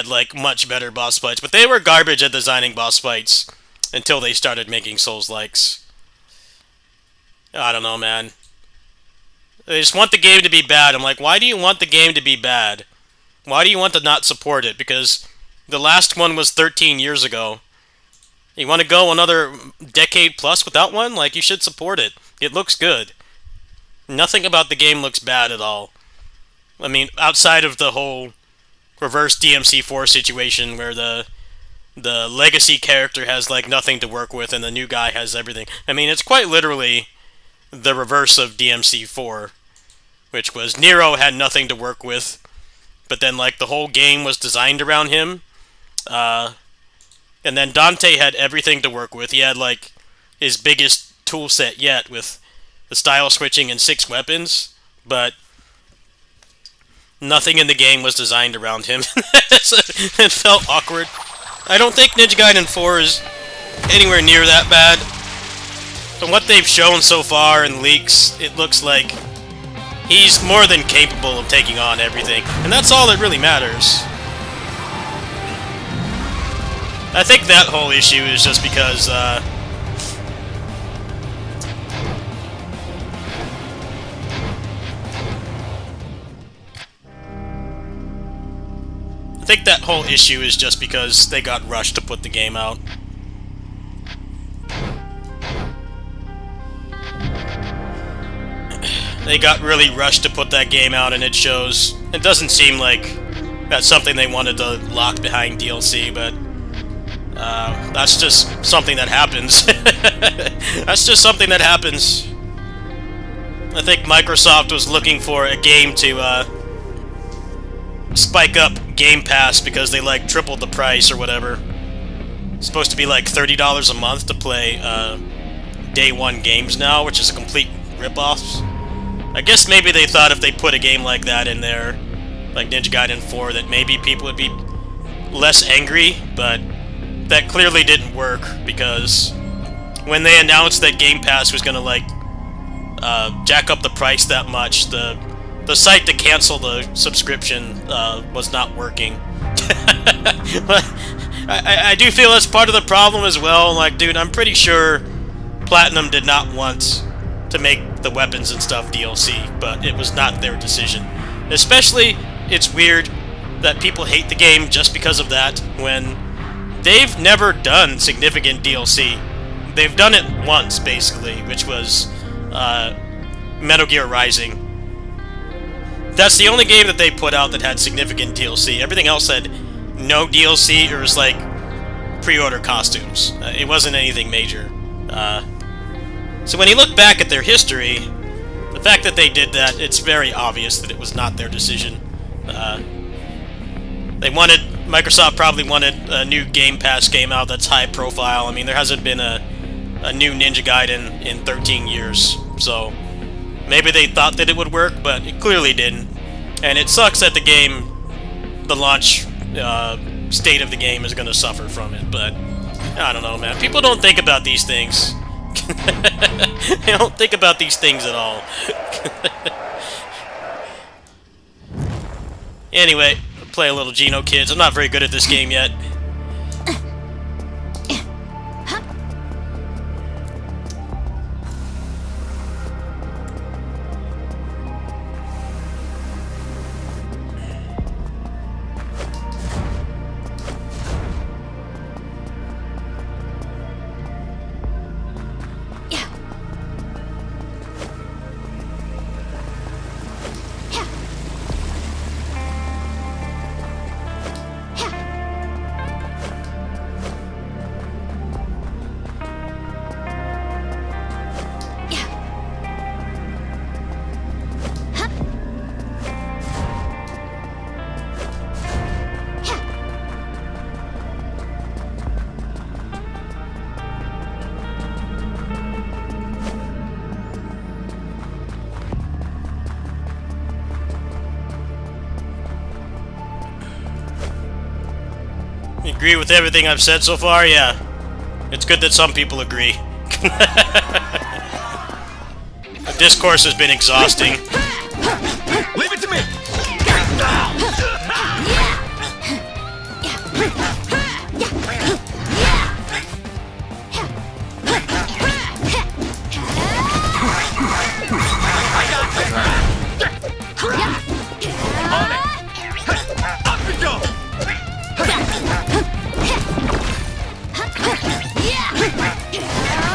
A: like much better boss fights, but they were garbage at designing boss fights until they started making Souls-likes. I don't know, man. They just want the game to be bad. I'm like, why do you want the game to be bad? Why do you want to not support it? Because the last one was 13 years ago. You want to go another decade plus without one? Like, you should support it. It looks good. Nothing about the game looks bad at all. I mean, outside of the whole reverse DMC4 situation where the legacy character has like nothing to work with and the new guy has everything. I mean, it's quite literally the reverse of DMC4, which was Nero had nothing to work with, but then like the whole game was designed around him. And then Dante had everything to work with. He had like his biggest tool set yet with the style switching and 6 weapons, but nothing in the game was designed around him. So it felt awkward. I don't think Ninja Gaiden 4 is anywhere near that bad. From what they've shown so far in leaks, it looks like he's more than capable of taking on everything, and that's all that really matters. I think that whole issue is just because, they got rushed to put the game out. They got really rushed to put that game out, and it shows. It doesn't seem like that's something they wanted to lock behind DLC, but that's just something that happens. That's just something that happens. I think Microsoft was looking for a game to spike up Game Pass because they like tripled the price or whatever. It's supposed to be like $30 a month to play day one games now, which is a complete ripoff. I guess maybe they thought if they put a game like that in there, like Ninja Gaiden 4, that maybe people would be less angry, but that clearly didn't work, because when they announced that Game Pass was gonna like jack up the price that much, the site to cancel the subscription was not working. But I do feel that's part of the problem as well. Like, dude, I'm pretty sure Platinum did not want to make the weapons and stuff DLC, but it was not their decision. Especially, it's weird that people hate the game just because of that, when they've never done significant DLC. They've done it once, basically, which was Metal Gear Rising. That's the only game that they put out that had significant DLC. Everything else had no DLC, or was like pre-order costumes. It wasn't anything major. So when you look back at their history, the fact that they did that, it's very obvious that it was not their decision. Microsoft probably wanted a new Game Pass game out that's high profile. I mean, there hasn't been a new Ninja Gaiden in 13 years, so maybe they thought that it would work, but it clearly didn't. And it sucks that the launch state of the game is going to suffer from it, but I don't know, man. People don't think about these things. They don't think about these things at all. Anyway, play a little Geno Kids. I'm not very good at this game yet. You agree with everything I've said so far? Yeah. It's good that some people agree. The discourse has been exhausting.
D: Leave it to me! Up we go!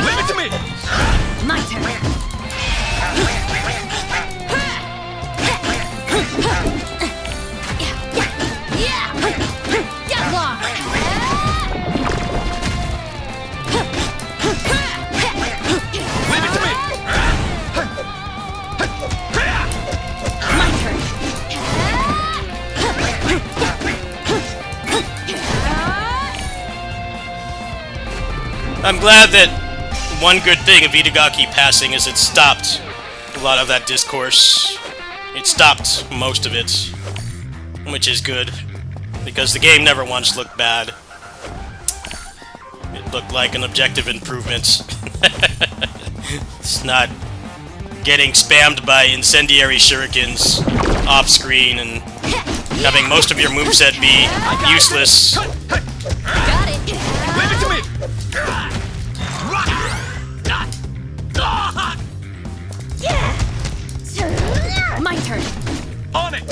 D: Leave it to me!
E: My turn. Yeah.
A: I'm glad that one good thing of Itagaki passing is it stopped a lot of that discourse. It stopped most of it, which is good, because the game never once looked bad. It looked like an objective improvement. It's not getting spammed by incendiary shurikens off-screen and having most of your moveset be useless.
E: Got it.
D: Leave it to me!
E: My turn.
D: On it!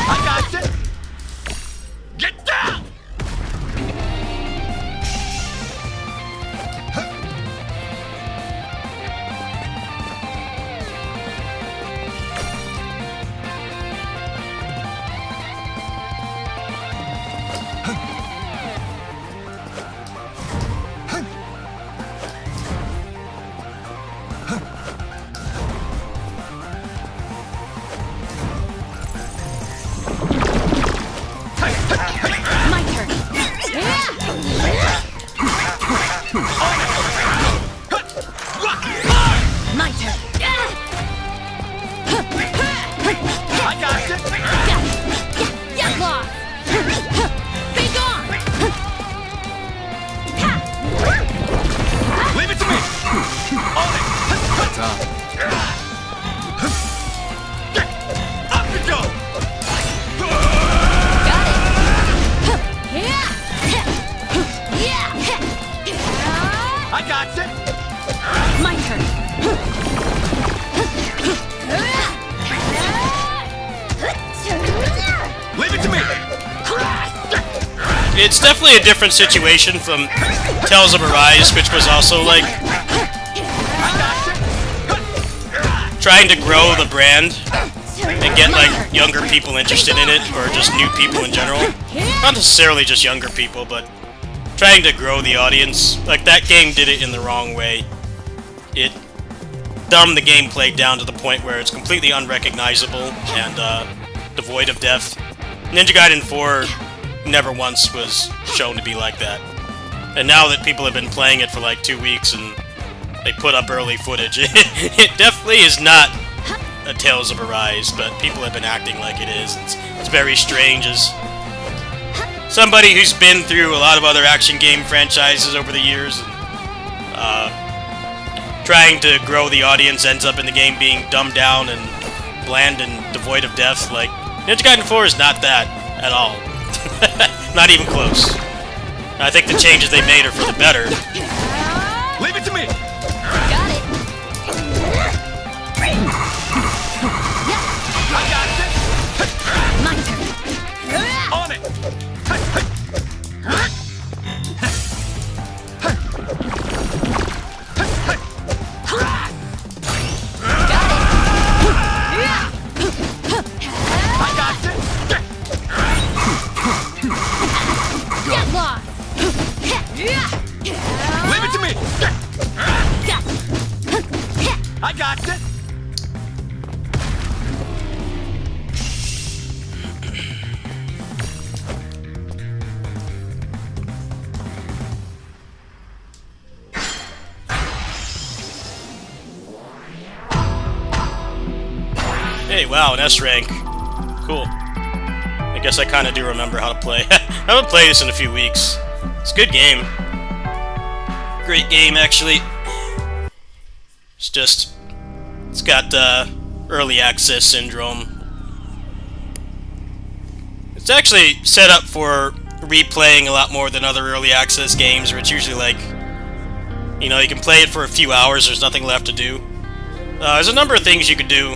D: I got you! Get down!
E: My turn. My turn.
D: I got you!
E: Get lost. Be gone.
D: Leave it to me! On it! Up you go!
E: Got it. Yeah.
D: I got you!
E: My turn.
D: Leave it to me!
A: It's definitely a different situation from Tales of Arise, which was also like trying to grow the brand and get like younger people interested in it, or just new people in general. Not necessarily just younger people, but trying to grow the audience. Like, that game did it in the wrong way. It dumbed the gameplay down to the point where it's completely unrecognizable and devoid of depth. Ninja Gaiden 4 never once was shown to be like that. And now that people have been playing it for like 2 weeks and they put up early footage, it definitely is not a Tales of Arise, but people have been acting like it is. It's very strange as somebody who's been through a lot of other action game franchises over the years, and trying to grow the audience ends up in the game being dumbed down and bland and devoid of depth. Like, Ninja Gaiden 4 is not that at all. Not even close. I think the changes they made are for the better.
D: Leave it to me!
E: Got it.
D: I got you!
E: My turn.
D: On it! I got you!
E: Get lost.
D: Leave it to me! I got you!
A: Hey, wow, an S rank. Cool. I guess I kind of do remember how to play. I haven't played this in a few weeks. It's a good game. Great game, actually. It's just... it's got early access syndrome. It's actually set up for replaying a lot more than other early access games, where it's usually like, you know, you can play it for a few hours, there's nothing left to do. There's a number of things you could do.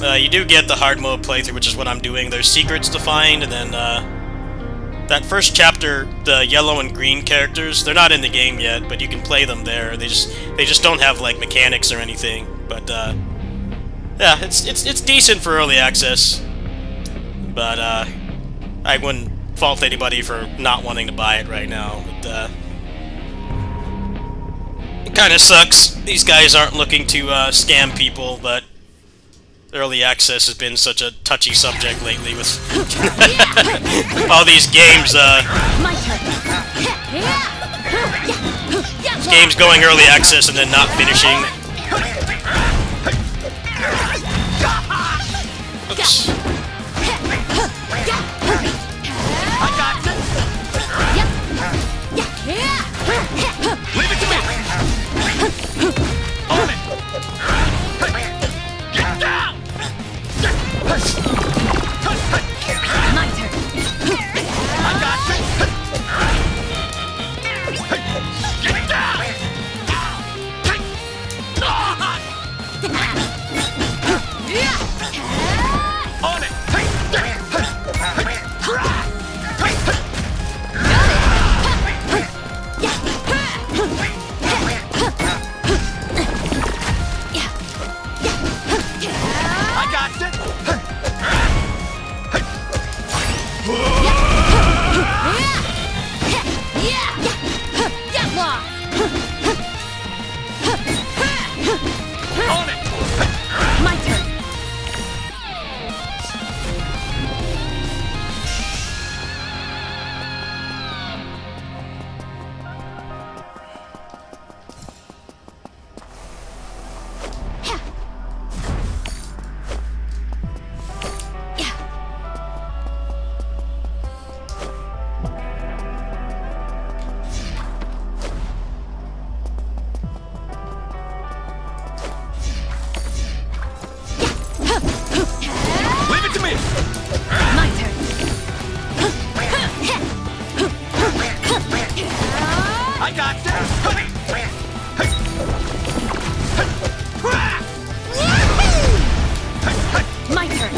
A: You do get the hard mode playthrough, which is what I'm doing. There's secrets to find, and then that first chapter, the yellow and green characters, they're not in the game yet, but you can play them there. They just don't have like mechanics or anything. But yeah, it's decent for early access. But I wouldn't fault anybody for not wanting to buy it right now. But, it kind of sucks. These guys aren't looking to scam people, but early access has been such a touchy subject lately with all these games.
E: My turn.
A: This game's going early access and then not finishing. Oops.
D: Leave it to me! On it! Get down!
E: My turn.
D: I got you! Get down! On it! I got you!
E: Get lost.
D: On it!
E: My turn.
D: Leave it to me!
E: My turn.
D: I got you!
E: My turn.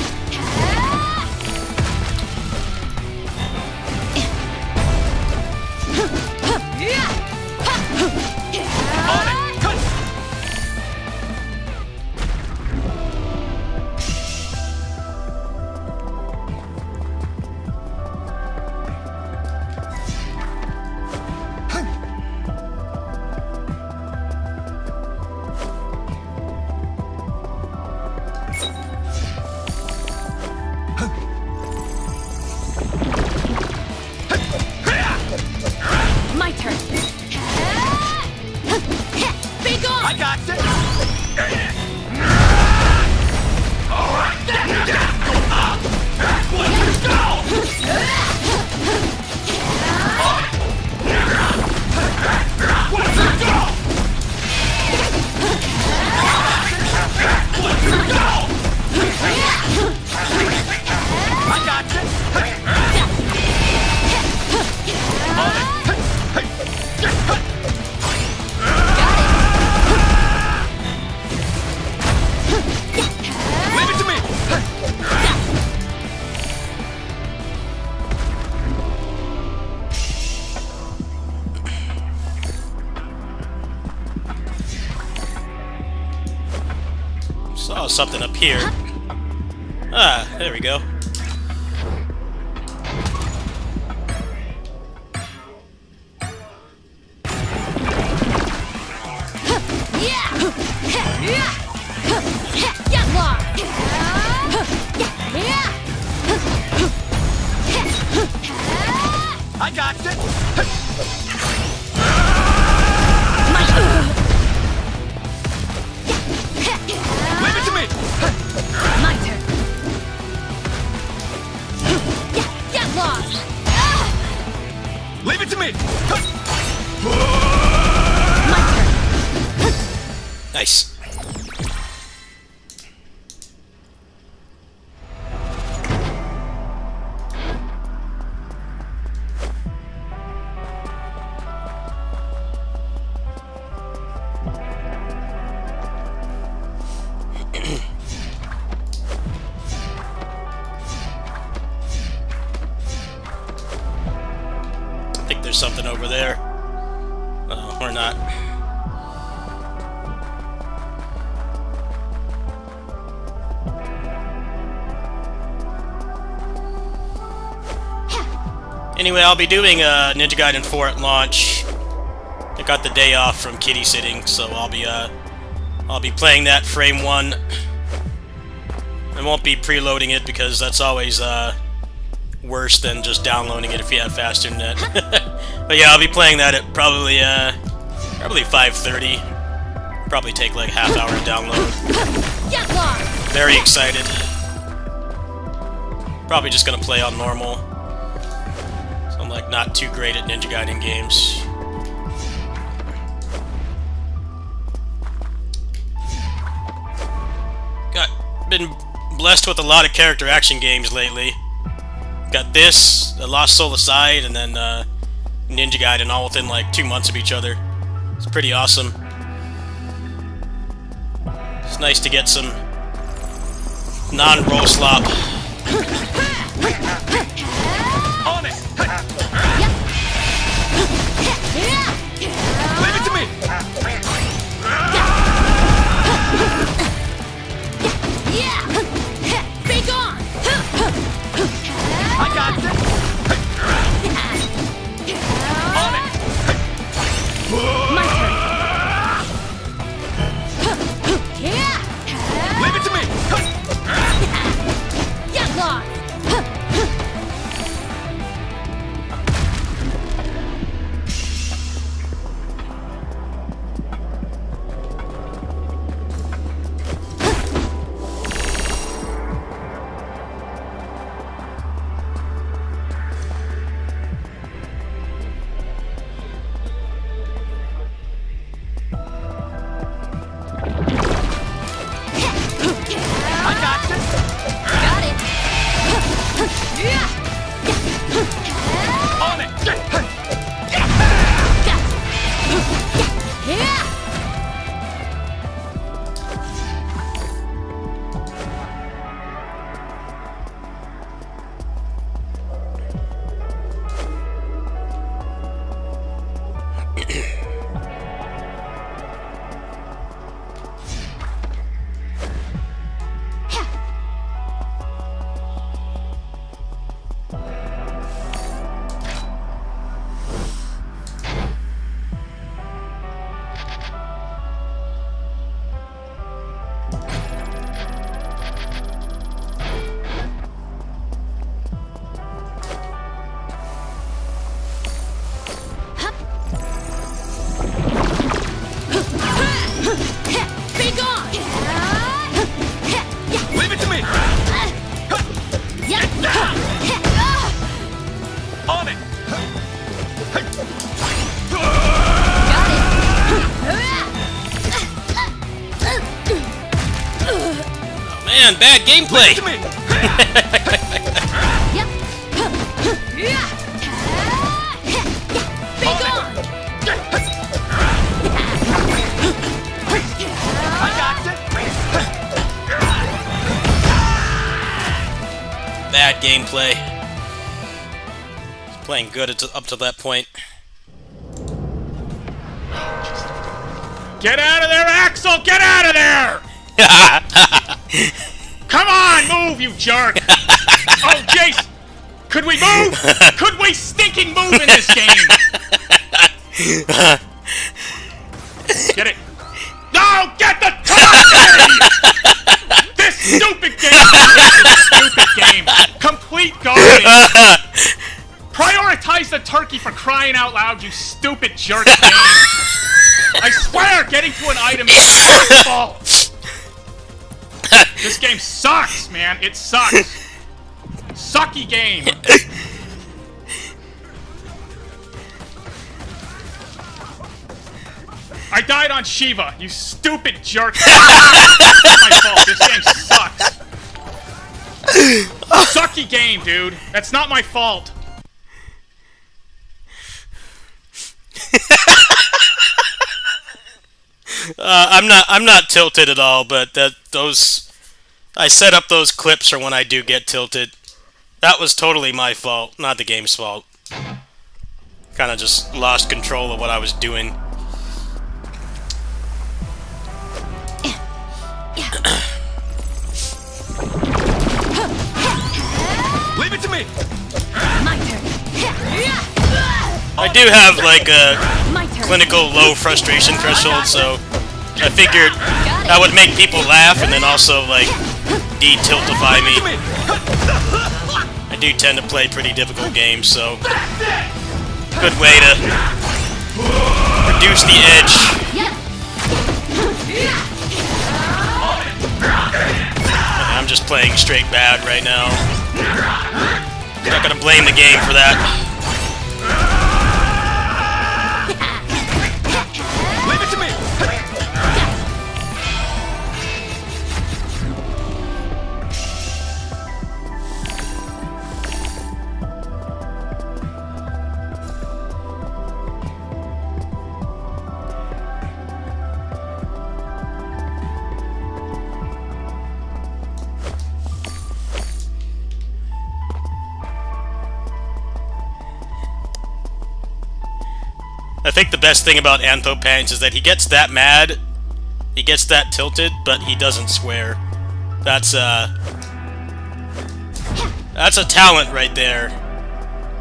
D: On it!
E: My turn. Be gone.
D: I got you! I got you! Leave it to me!
A: Saw something up here. Ah, there we go.
E: Get lost.
D: I got you! Leave it to me!
E: My turn. Get lost.
D: Leave it to me!
E: My turn.
A: Nice. I think there's something over there. Oh, or not. Anyway, I'll be doing a Ninja Gaiden 4 at launch. I got the day off from kitty sitting, so I'll be playing that frame 1. I won't be preloading it because that's always worse than just downloading it if you have faster net. But yeah, I'll be playing that at probably 5:30. Probably take like half hour to download.
E: Get lost!
A: Very excited. Probably just gonna play on normal. So I'm like not too great at Ninja Gaiden games. Been blessed with a lot of character action games lately. Got this, The Lost Soul Aside, and then Ninja Gaiden all within like 2 months of each other. It's pretty awesome. It's nice to get some non-roll slop.
D: On it! Leave it to me!
E: Be gone!
D: I got this! On it!
E: My turn!
D: Leave it to me!
E: Get lost!
D: On it!
E: Be gone!
D: Leave it to me! On it!
A: Man, bad gameplay!
D: To me!
E: Be gone!
D: I got it!
A: Bad gameplay. It's playing good up to that point.
D: Get out of there, Axel! Get out of there! Come on, move, you jerk! Oh, Jace! Could we move? Could we stinking move in this game? Get it? No! Get the turkey! This stupid game! This stupid game! Complete garbage! Prioritize the turkey for crying out loud, you stupid jerk game! I swear, getting to an item is your fault! This game sucks, man. It sucks. Sucky game. I died on Shiva, you stupid jerk. It's my fault. This game sucks. Sucky game, dude. That's not my fault.
A: I'm not tilted at all, but I set up those clips for when I do get tilted. That was totally my fault, not the game's fault. Kind of just lost control of what I was doing.
D: Leave it to me.
E: My turn!
A: I do have like a
E: My turn!
A: clinical low frustration threshold, so I figured that would make people laugh and then also like de-tiltify me. I do tend to play pretty difficult games, so good way to reduce the edge. I'm just playing straight bad right now. I'm not gonna blame the game for that.
F: Leave it to me!
A: I think the best thing about Anthopants is that he gets that mad, he gets that tilted, but he doesn't swear. That's a talent right there.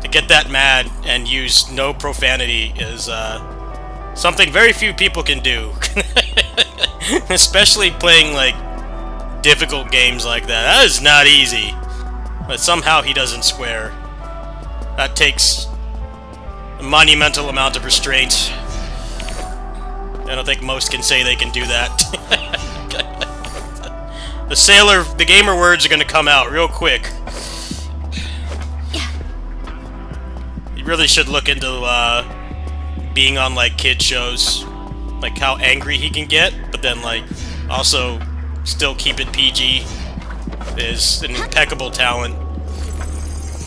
A: To get that mad and use no profanity is something very few people can do. Especially playing like difficult games like that. That is not easy. But somehow he doesn't swear. That takes a monumental amount of restraint. I don't think most can say they can do that. The gamer words are gonna come out real quick. You really should look into being on like kid shows, like how angry he can get, but then like also still keep it PG is an impeccable talent.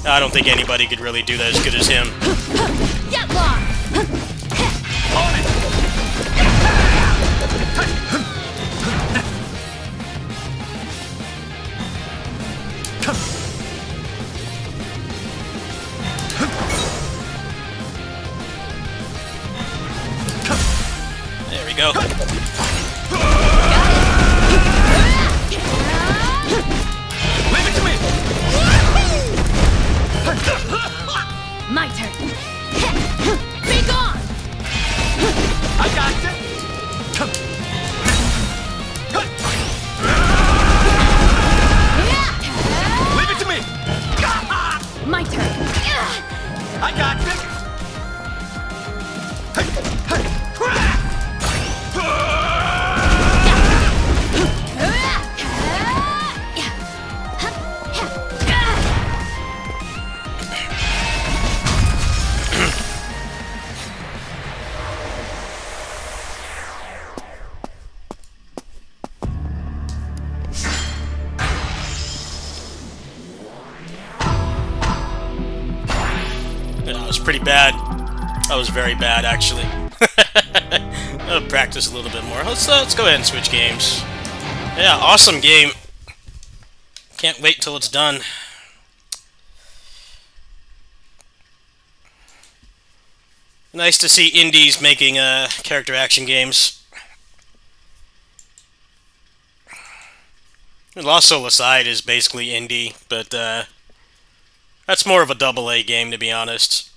A: I don't think anybody could really do that as good as him.
E: Get lost!
A: There we go.
F: Leave it to me!
E: My turn. Be gone!
F: I got you! Leave it to me!
E: My turn.
F: I got you!
A: That was pretty bad. That was very bad, actually. I'll practice a little bit more. Let's go ahead and switch games. Yeah, awesome game. Can't wait till it's done. Nice to see indies making character action games. Lost Soul Aside is basically indie, but that's more of a AA game, to be honest.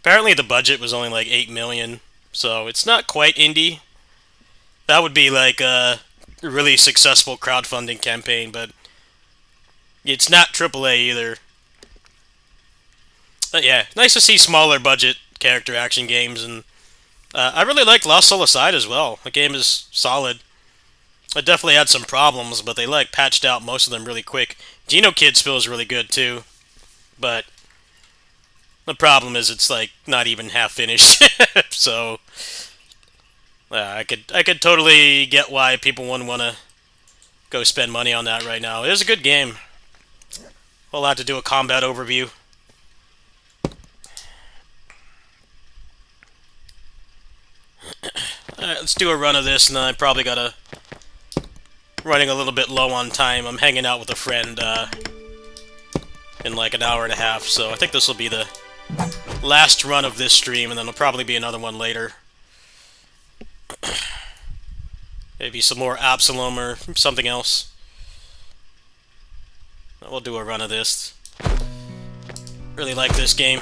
A: Apparently the budget was only like $8 million, so it's not quite indie. That would be like a really successful crowdfunding campaign, but it's not AAA either. But yeah, nice to see smaller budget character action games, and I really like Lost Soul Aside as well. The game is solid. It definitely had some problems, but they like patched out most of them really quick. Geno Kids feels really good too, but the problem is it's like not even half finished. So I could totally get why people wouldn't want to go spend money on that right now. It is a good game. We'll have to do a combat overview. Alright, let's do a run of this, and then I probably gotta... running a little bit low on time. I'm hanging out with a friend in like an hour and a half, so I think this will be the last run of this stream, and then there'll probably be another one later. Maybe some more Absalom or something else. We'll do a run of this. Really like this game.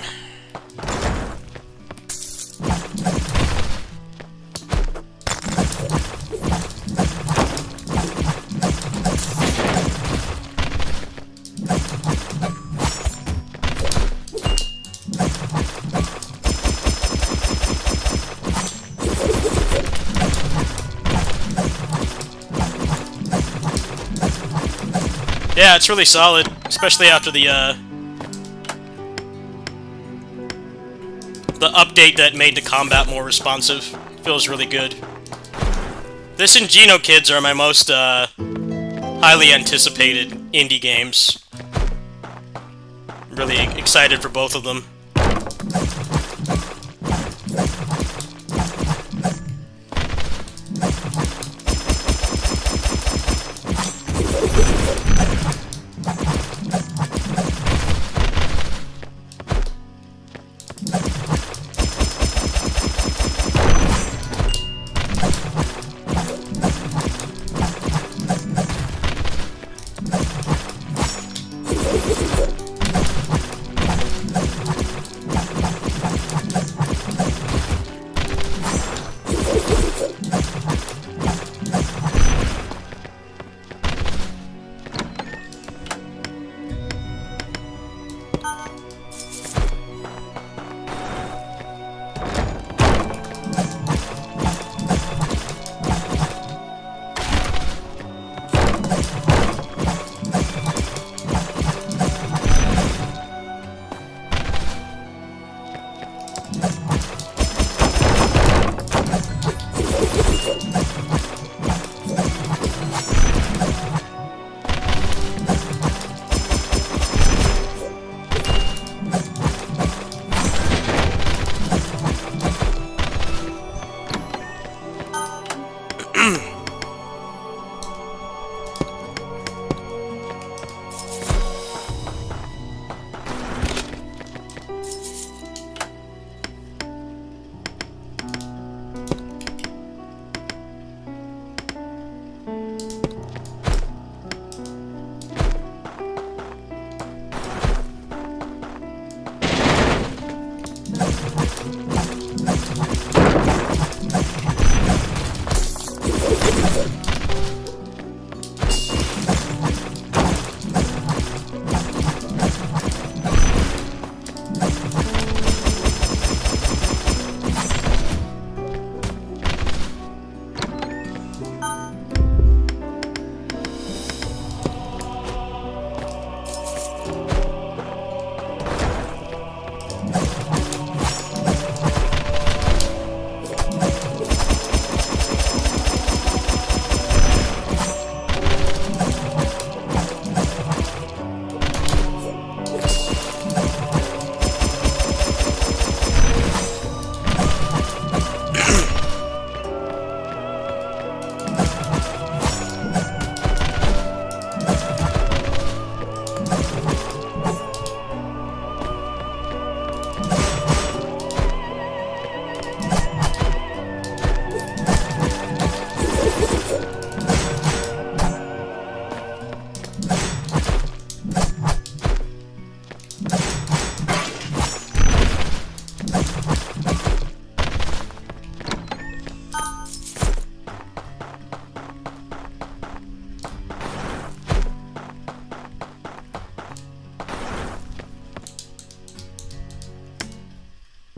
A: Yeah, it's really solid, especially after the update that made the combat more responsive. Feels really good. This and Geno Kids are my most highly anticipated indie games. Really excited for both of them.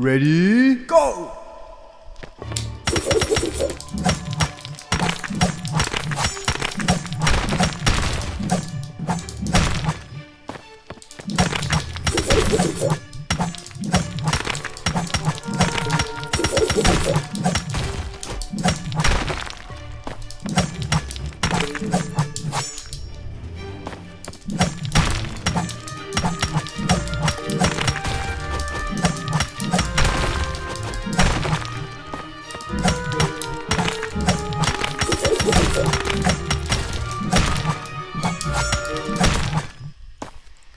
C: Ready? Go!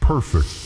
G: Perfect.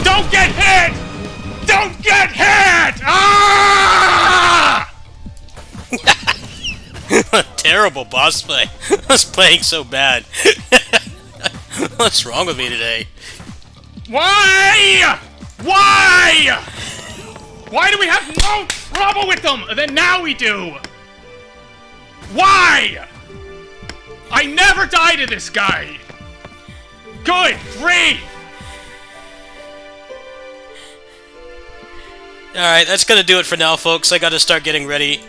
D: Don't get hit! Don't get hit! Ah!
A: Terrible boss play. I was playing so bad. What's wrong with me today?
D: Why? Why? Why do we have no trouble with them? And then now we do. Why? I never die to this guy. Good grief.
A: Alright, that's gonna do it for now, folks. I gotta start getting ready.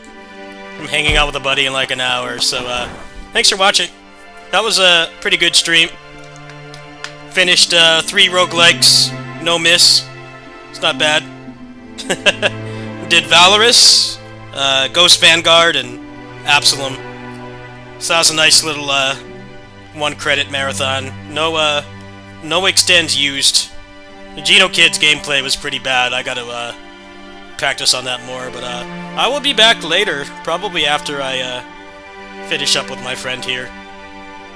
A: I'm hanging out with a buddy in like an hour, so, thanks for watching. That was a pretty good stream. Finished, 3 roguelikes, no miss. It's not bad. Did Valorous, Ghost Vanguard and Absalom. So that was a nice little 1-credit marathon. No extends used. The Geno Kids gameplay was pretty bad. I gotta practice on that more, but I will be back later, probably after I finish up with my friend here.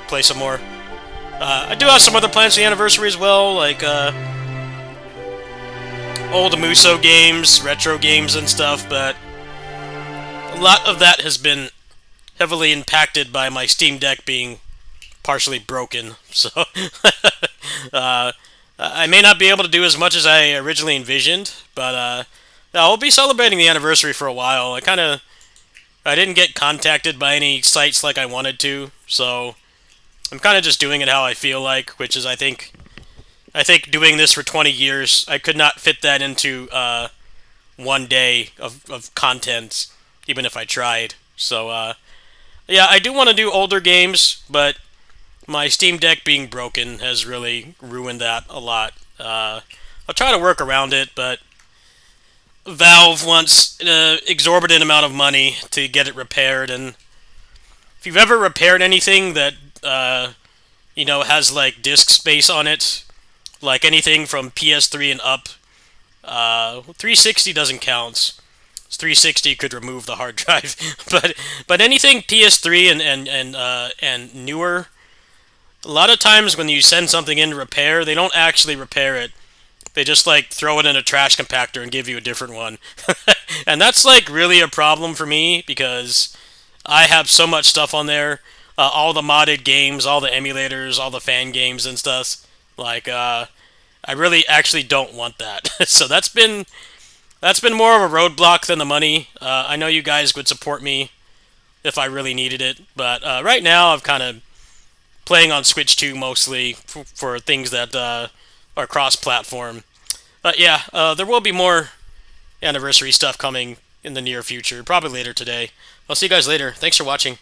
A: Play some more. I do have some other plans for the anniversary as well, like old Muso games, retro games and stuff, but a lot of that has been heavily impacted by my Steam Deck being partially broken, so I may not be able to do as much as I originally envisioned, but I'll be celebrating the anniversary for a while. I didn't get contacted by any sites like I wanted to, so I'm kind of just doing it how I feel like, which is I think doing this for 20 years, I could not fit that into one day of content, even if I tried. So yeah, I do want to do older games, but my Steam Deck being broken has really ruined that a lot. I'll try to work around it, but Valve wants an exorbitant amount of money to get it repaired, and if you've ever repaired anything that has like disk space on it, like anything from PS3 and up, 360 doesn't count. 360 could remove the hard drive, but anything PS3 and newer, a lot of times when you send something in to repair, they don't actually repair it. They just like throw it in a trash compactor and give you a different one. And that's like really a problem for me because I have so much stuff on there, all the modded games, all the emulators, all the fan games and stuff. Like I really actually don't want that. So that's been more of a roadblock than the money. I know you guys would support me if I really needed it, but right now I'm kind of playing on Switch 2 mostly for things that are cross-platform. But yeah, there will be more anniversary stuff coming in the near future, probably later today. I'll see you guys later. Thanks for watching.